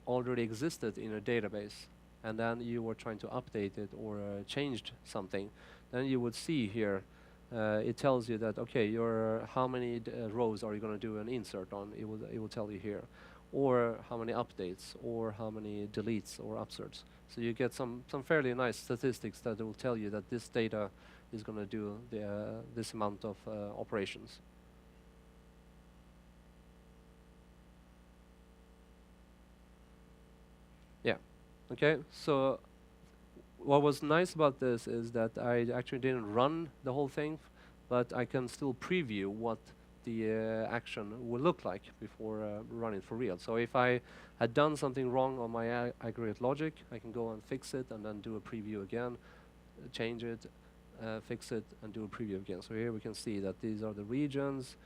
already existed in a database, and then you were trying to update it or changed something, then you would see here, it tells you that, okay, how many rows are you going to do an insert on? It will tell you here, or how many updates, or how many deletes or upserts. So you get some fairly nice statistics that will tell you that this data is going to do this amount of operations. Yeah. Okay. So what was nice about this is that I actually didn't run the whole thing, but I can still preview what the action will look like before running for real. So if I had done something wrong on my aggregate logic, I can go and fix it and then do a preview again, change it, fix it, and do a preview again. So here we can see that these are the regions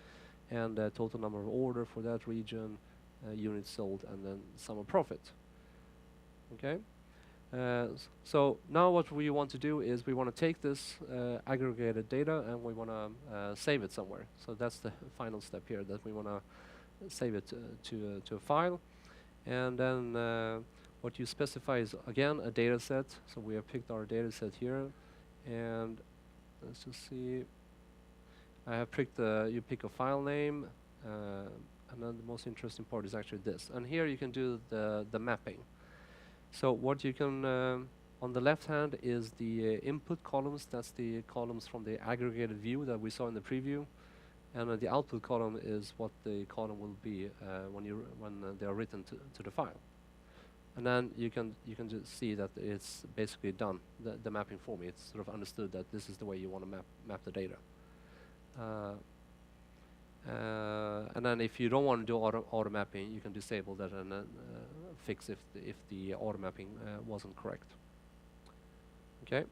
and the total number of order for that region, units sold, and then sum of profit. Okay. So now what we want to do is we want to take this aggregated data and we want to save it somewhere. So that's the final step here, that we want to save it to a file. And then what you specify is, again, a data set. So we have picked our data set here. And let's just see. I have picked, you pick a file name. And then the most interesting part is actually this. And here you can do the mapping. So what you can On the left hand is the input columns. That's the columns from the aggregated view that we saw in the preview. And the output column is what the column will be when they are written to the file. And then you can just see that it's basically done, the mapping for me. It's sort of understood that this is the way you want to map the data. And then if you don't want to do auto mapping, you can disable that and fix if the auto mapping wasn't correct. Okay,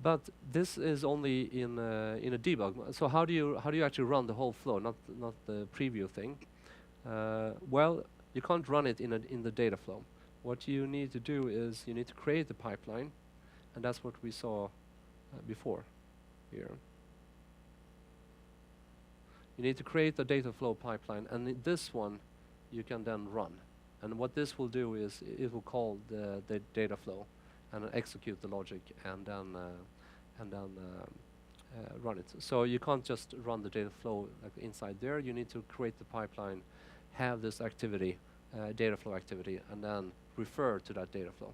but this is only in a debug. So how do you actually run the whole flow, not the preview thing? Well, you can't run it in the data flow. What you need to do is you need to create the pipeline, and that's what we saw before here. You need to create a data flow pipeline, and this one you can then run. And what this will do is it will call the data flow and execute the logic, and then run it. So you can't just run the data flow like inside there. You need to create the pipeline, have this activity, data flow activity, and then refer to that data flow.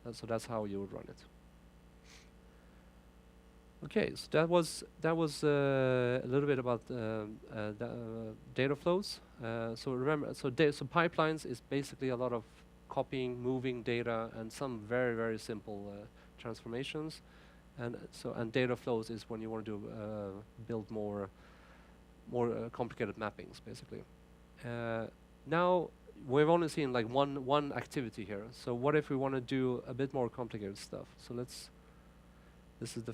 And so that's how you would run it. Okay, so that was a little bit about data flows. So remember, so pipelines is basically a lot of copying, moving data, and some very simple transformations. And data flows is when you want to build more complicated mappings, basically. Now we've only seen like one activity here. So what if we want to do a bit more complicated stuff? So let's. This is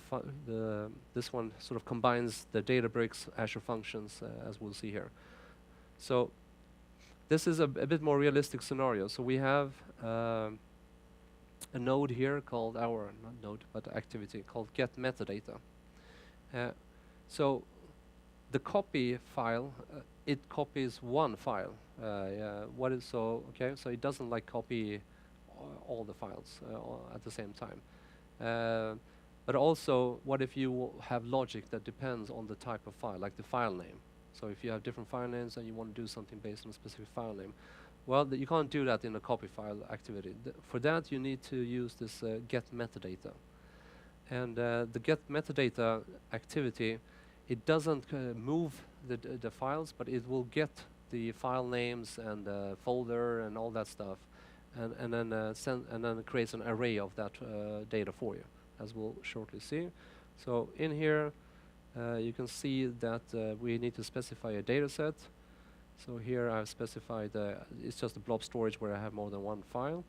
this one sort of combines the Databricks, Azure Functions, as we'll see here. So this is a bit more realistic scenario. So we have a node here called not node, but activity called get metadata. So the copy file, it copies one file. So it doesn't like copy all the files at the same time. But also, what if you have logic that depends on the type of file, like the file name? So if you have different file names and you want to do something based on a specific file name, well, you can't do that in a copy file activity. For that, you need to use this get metadata. And the get metadata activity, it doesn't move the files, but it will get the file names and folder and all that stuff, and then it creates an array of that data for you, as we'll shortly see. So in here, you can see that we need to specify a data set. So here I've specified, it's just a blob storage where I have more than one file.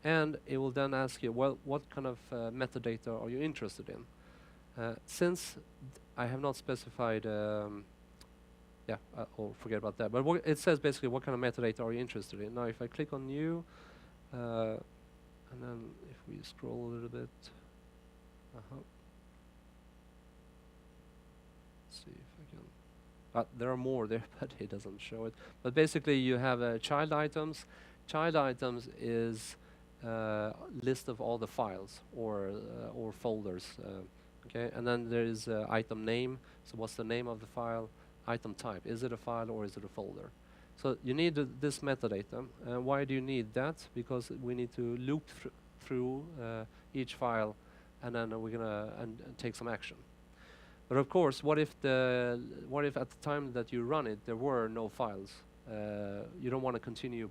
And it will then ask you, well, what kind of metadata are you interested in? Since I have not specified, I'll forget about that. But it says basically what kind of metadata are you interested in. Now if I click on new, and then if we scroll a little bit, let's see if I can. There are more there, but it doesn't show it. But basically, you have child items. Child items is list of all the files or folders. Okay, and then there is item name. So what's the name of the file? Item type. Is it a file or is it a folder? So you need this metadata. Why do you need that? Because we need to loop through each file, and then we're gonna take some action. But of course, what if at the time that you run it there were no files? You don't want to continue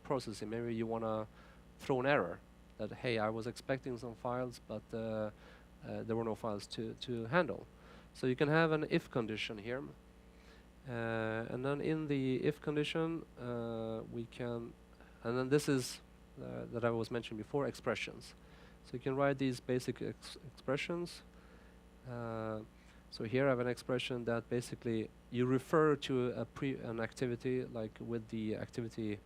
processing. Maybe you want to throw an error that, hey, I was expecting some files, but there were no files to handle. So you can have an if condition here, and then in the if condition we can, and then this is that I was mentioning before, expressions. So you can write these basic expressions. So here I have an expression that basically you refer to an activity, like with the activity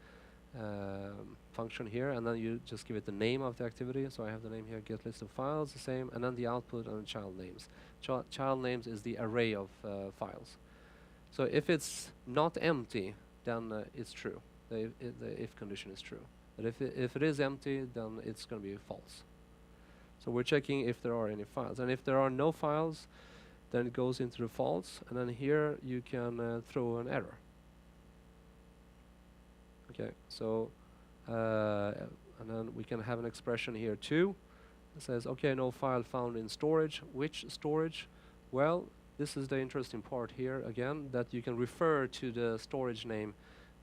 function here, and then you just give it the name of the activity. So I have the name here, get list of files, the same, and then the output and child names. Child names is the array of files. So if it's not empty, then it's true. The if condition is true. But if it is empty, then it's going to be false. So we're checking if there are any files, and if there are no files, then it goes into the false, and then here you can throw an error. Okay, so and then we can have an expression here too. It says, okay, no file found in storage. Which storage? Well, this is the interesting part here again, that you can refer to the storage name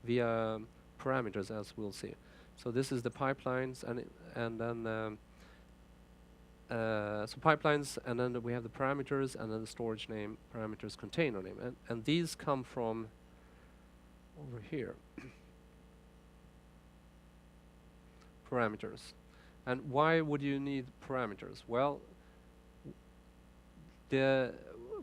via parameters, as we'll see. So this is the pipelines, and then so pipelines, and then we have the parameters, and then the storage name, parameters, container name, and these come from over here. Parameters. And why would you need parameters? Well, the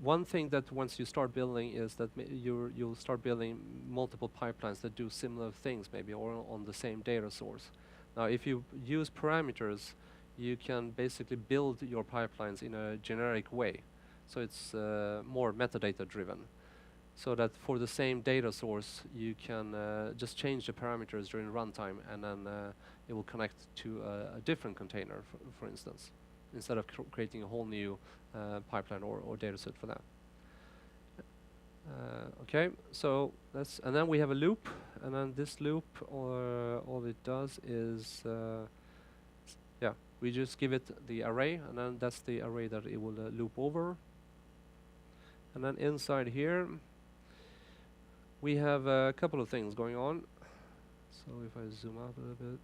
one thing that once you start building is that you'll start building multiple pipelines that do similar things, maybe, or on the same data source. Now, if you use parameters, you can basically build your pipelines in a generic way. So it's more metadata driven. So that for the same data source, you can just change the parameters during runtime, and then it will connect to a different container, for instance, instead of creating a whole new pipeline or data set for that. Okay, so that's, and then we have a loop, and then this loop, all it does is, yeah, we just give it the array, and then that's the array that it will loop over. And then inside here, we have a couple of things going on. So if I zoom out a little bit,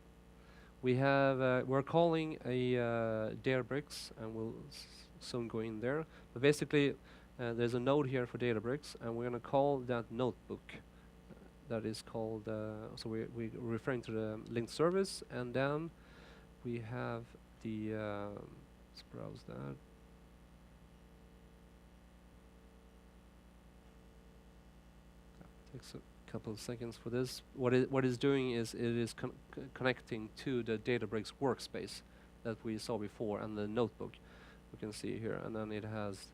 we have we're calling a Databricks, and we'll soon go in there. But basically, there's a node here for Databricks, and we're going to call that notebook. That is called. So we're referring to the linked service, and then we have the. Let's browse that. Takes a couple of seconds for this. What it's doing is it is connecting to the Databricks workspace that we saw before, and the notebook we can see here, and then it has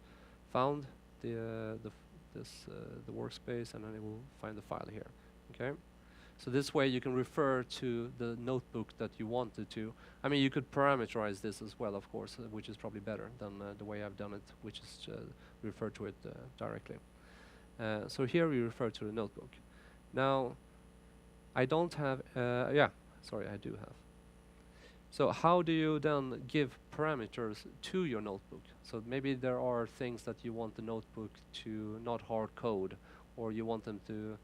found the workspace, and then it will find the file here. Okay, so this way you can refer to the notebook that you wanted to. I mean, you could parameterize this as well, of course, which is probably better than the way I've done it, which is refer to it directly. So here we refer to the notebook. Now, I don't have, yeah, sorry, I do have. So how do you then give parameters to your notebook? So maybe there are things that you want the notebook to not hard code, or you want them to,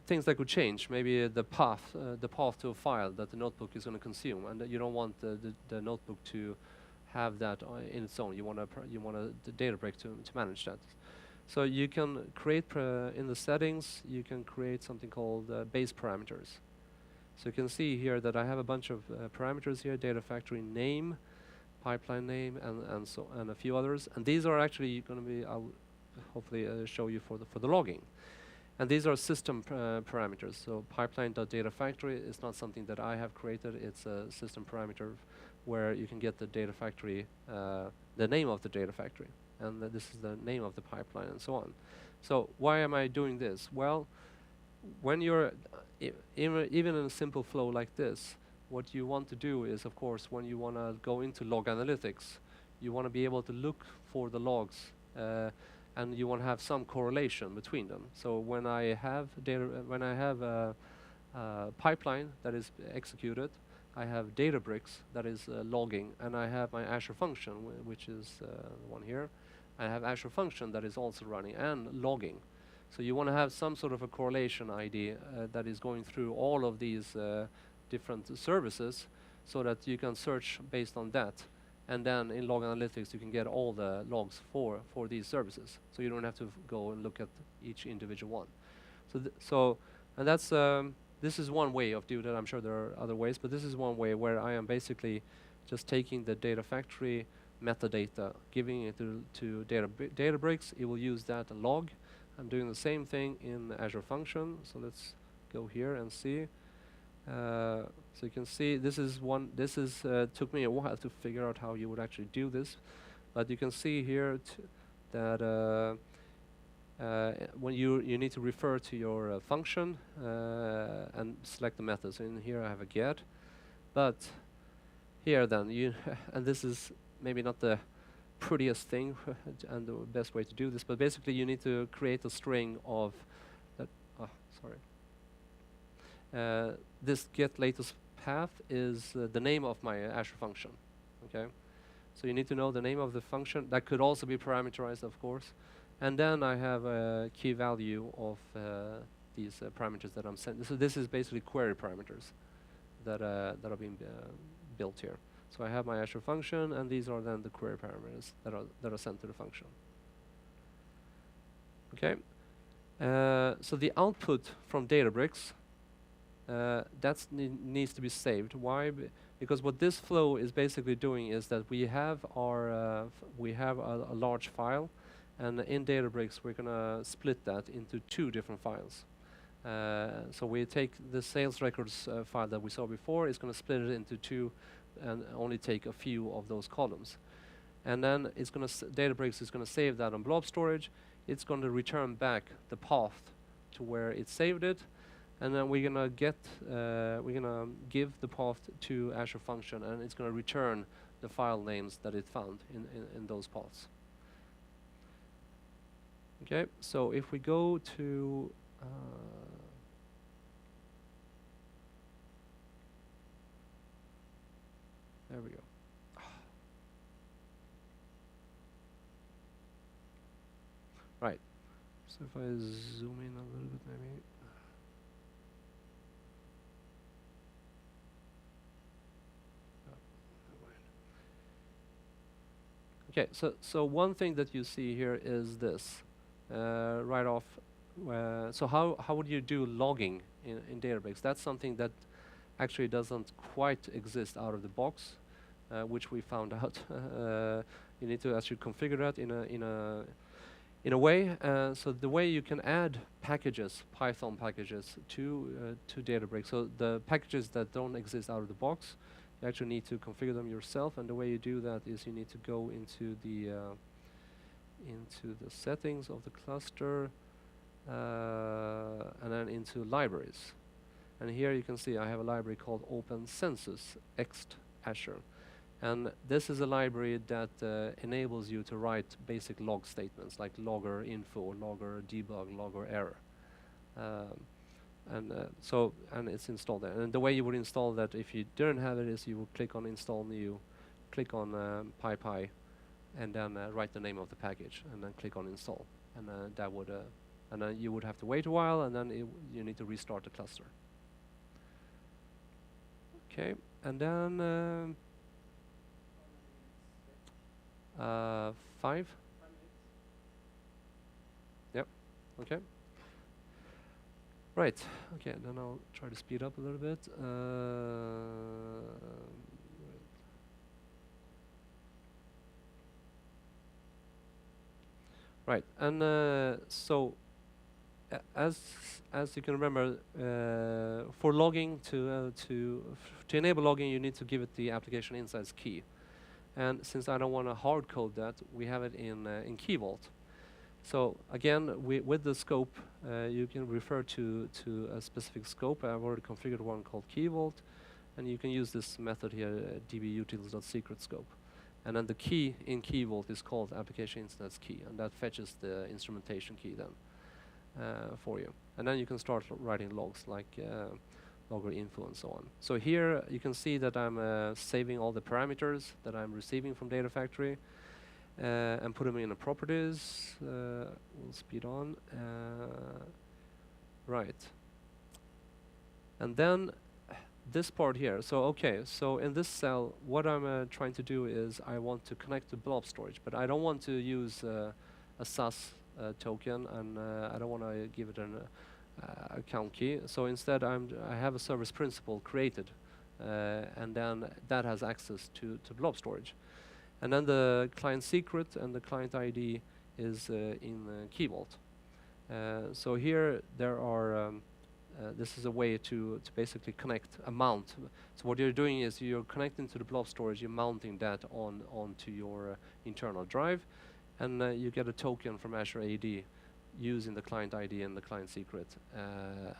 things that could change. Maybe the path to a file that the notebook is going to consume, and you don't want the notebook to have that in its own. You want the Databricks to manage that. So you can create, in the settings, you can create something called base parameters. So you can see here that I have a bunch of parameters here: Data Factory name, pipeline name, and a few others. And these are actually going to be, I'll hopefully show you for the logging. And these are system parameters. So pipeline.datafactory is not something that I have created. It's a system parameter where you can get the Data Factory, the name of the Data Factory. And this is the name of the pipeline, and so on. So why am I doing this? Well, when you're even in a simple flow like this, what you want to do is, of course, when you want to go into log analytics, you want to be able to look for the logs, and you want to have some correlation between them. So when I have a pipeline that is executed, I have Databricks that is logging, and I have my Azure function, which is the one here. I have Azure function that is also running and logging. So you want to have some sort of a correlation ID that is going through all of these different services, so that you can search based on that. And then in log analytics, you can get all the logs for these services. So you don't have to go and look at each individual one. So and that's this is one way of doing that. I'm sure there are other ways, but this is one way where I am basically just taking the Data Factory metadata, giving it to Databricks. It will use that and log. I'm doing the same thing in Azure Function. So let's go here and see. So you can see this is one. This is took me a while to figure out how you would actually do this, but you can see here that when you need to refer to your function and select the method. So in here I have a get, but here then you and this is maybe not the prettiest thing and the best way to do this, but basically you need to create a string of that. This get latest path is the name of my Azure function. Okay, so you need to know the name of the function. That could also be parameterized, of course. And then I have a key value of these parameters that I'm sending. So this is basically query parameters that are being built here. So I have my Azure function, and these are then the query parameters that are sent to the function. Okay. So the output from Databricks that needs to be saved. Why? Because what this flow is basically doing is that we have our a large file, and in Databricks we're gonna split that into two different files. So we take the sales records file that we saw before, it's gonna split it into two and only take a few of those columns. And then it's gonna Databricks is gonna save that on blob storage. It's going to return back the path to where it saved it, and then we're gonna give the path to Azure Function, and it's gonna return the file names that it found in those paths. Okay, so if we go to there we go. Right. So if I zoom in a little bit, maybe. Okay, so one thing that you see here is this. Right off. So how would you do logging in Databricks? That's something that actually doesn't quite exist out of the box, which we found out. You need to actually configure that in a way. So the way you can add packages, Python packages, to Databricks. So the packages that don't exist out of the box, you actually need to configure them yourself. And the way you do that is you need to go into the settings of the cluster, and then into libraries. And here you can see I have a library called Open Census Ext Azure. And this is a library that enables you to write basic log statements like logger info, logger debug, logger error. And it's installed there. And the way you would install that if you didn't have it is you would click on install new, click on PyPy, and then write the name of the package, and then click on install. And that would, and then you would have to wait a while, and then you need to restart the cluster. Okay, and then 5. Yep. Okay. Right. Okay. Then I'll try to speed up a little bit. Right. And so, as you can remember, for logging to enable logging, you need to give it the application insights key. And since I don't want to hard code that, we have it in Keyvault. So again, with the scope, you can refer to a specific scope. I've already configured one called Keyvault, and you can use this method here, dbutils.secret scope. And then the key in Keyvault is called application instance key, and that fetches the instrumentation key then for you. And then you can start writing logs like logger info and so on. So here you can see that I'm saving all the parameters that I'm receiving from Data Factory and put them in the properties. We'll speed on. Right. And then this part here. So okay, so in this cell, what I'm trying to do is I want to connect to blob storage, but I don't want to use a SAS token, and I don't want to give it an account key. So instead, I have a service principal created, and then that has access to blob storage. And then the client secret and the client ID is in Keyvault. So here there are. This is a way to basically connect a mount. So what you're doing is you're connecting to the blob storage. You're mounting that onto your internal drive, and you get a token from Azure AD using the client ID and the client secret,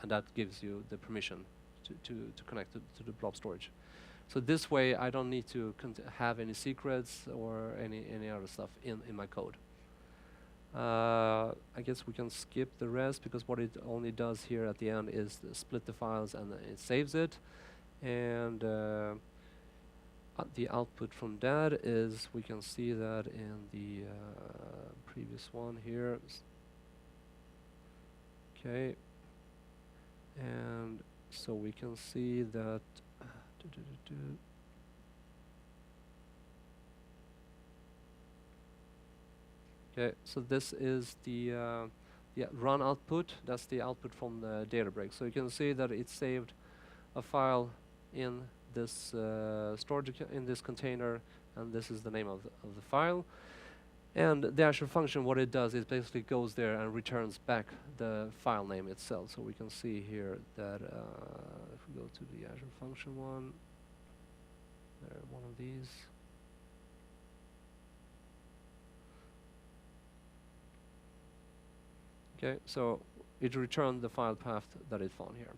and that gives you the permission to connect to the blob storage. So this way, I don't need to have any secrets or any other stuff in my code. I guess we can skip the rest because what it only does here at the end is split the files and it saves it. and the output from that is, we can see that in the previous one here. Okay, and so we can see that okay, so this is the run output. That's the output from the Databricks. So you can see that it saved a file in this storage in this container, and this is the name of the file. And the Azure function, what it does is basically goes there and returns back the file name itself. So we can see here that if we go to the Azure function one, there, one of these. Okay, so it returned the file path that it found here.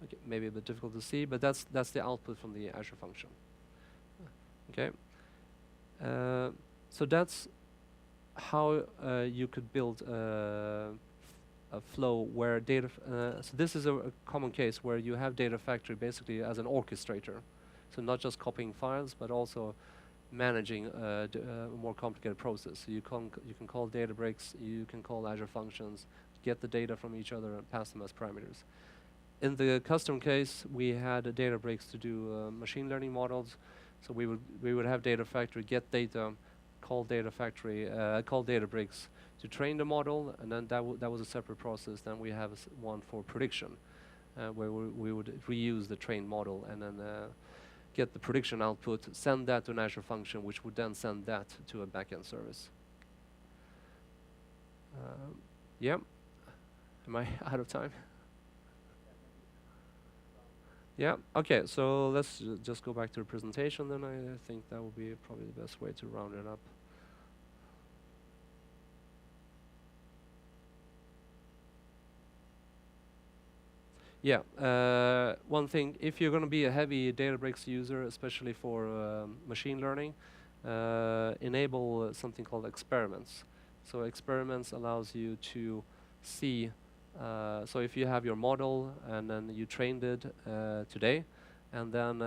Okay, maybe a bit difficult to see, but that's the output from the Azure function. Okay, so that's how you could build a flow where data. So this is a common case where you have Data Factory basically as an orchestrator. So not just copying files, but also managing a more complicated process. So you can call Databricks, you can call Azure Functions, get the data from each other and pass them as parameters. In the custom case, we had a Databricks to do machine learning models. So we would have Data Factory get data, call Data Factory, call Databricks to train the model, and then that was a separate process. Then we have one for prediction, where we would reuse the trained model and then get the prediction output, send that to an Azure function, which would then send that to a backend service. Yeah, am I out of time? Yeah, okay, so let's just go back to the presentation then. I think that would be probably the best way to round it up. Yeah, one thing, if you're going to be a heavy Databricks user, especially for machine learning, enable something called experiments. So experiments allows you to see, so if you have your model and then you trained it today, and then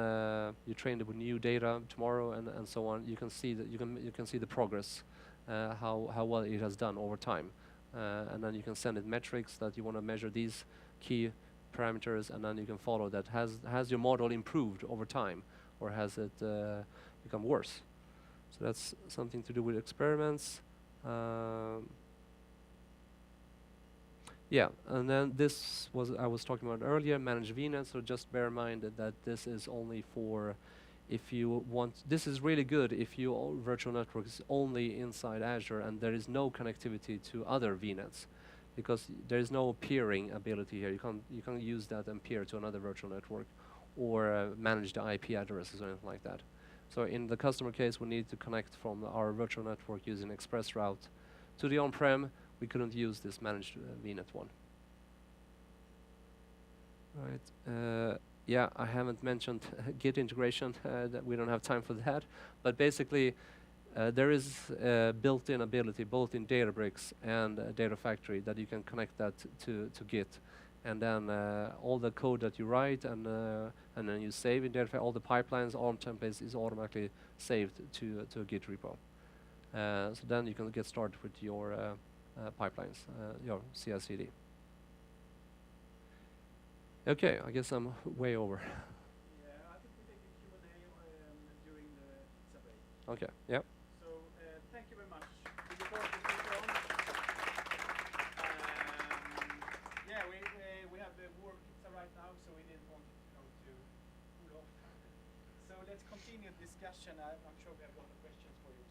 you trained it with new data tomorrow, and so on, you can see that you can see the progress, how well it has done over time, and then you can send it metrics that you want to measure these key parameters, and then you can follow that. Has your model improved over time, or has it become worse? So that's something to do with experiments. Yeah, and then this was I was talking about earlier, manage VNet. So just bear in mind that this is only for if you want. This is really good if your virtual network is only inside Azure and there is no connectivity to other VNets, because there is no peering ability here. You can't use that and peer to another virtual network, or manage the IP addresses or anything like that. So in the customer case, we need to connect from our virtual network using express route to the on-prem. We couldn't use this managed VNet one. Right. Yeah, I haven't mentioned Git integration. That we don't have time for that. But basically, there is built-in ability both in Databricks and Data Factory that you can connect that to Git, and then all the code that you write and then you save in Data Factory, all the pipelines, ARM templates is automatically saved to a Git repo. So then you can get started with your pipelines, your CI/CD. Okay, I guess I'm way over. Yeah, I think we take a Q&A during the survey. Okay. Yeah. So thank you very much. Will you pause the speaker on? Yeah, we have the work pizza right now, so we didn't want it to cool off. So let's continue the discussion. I'm sure we have a lot of questions for you.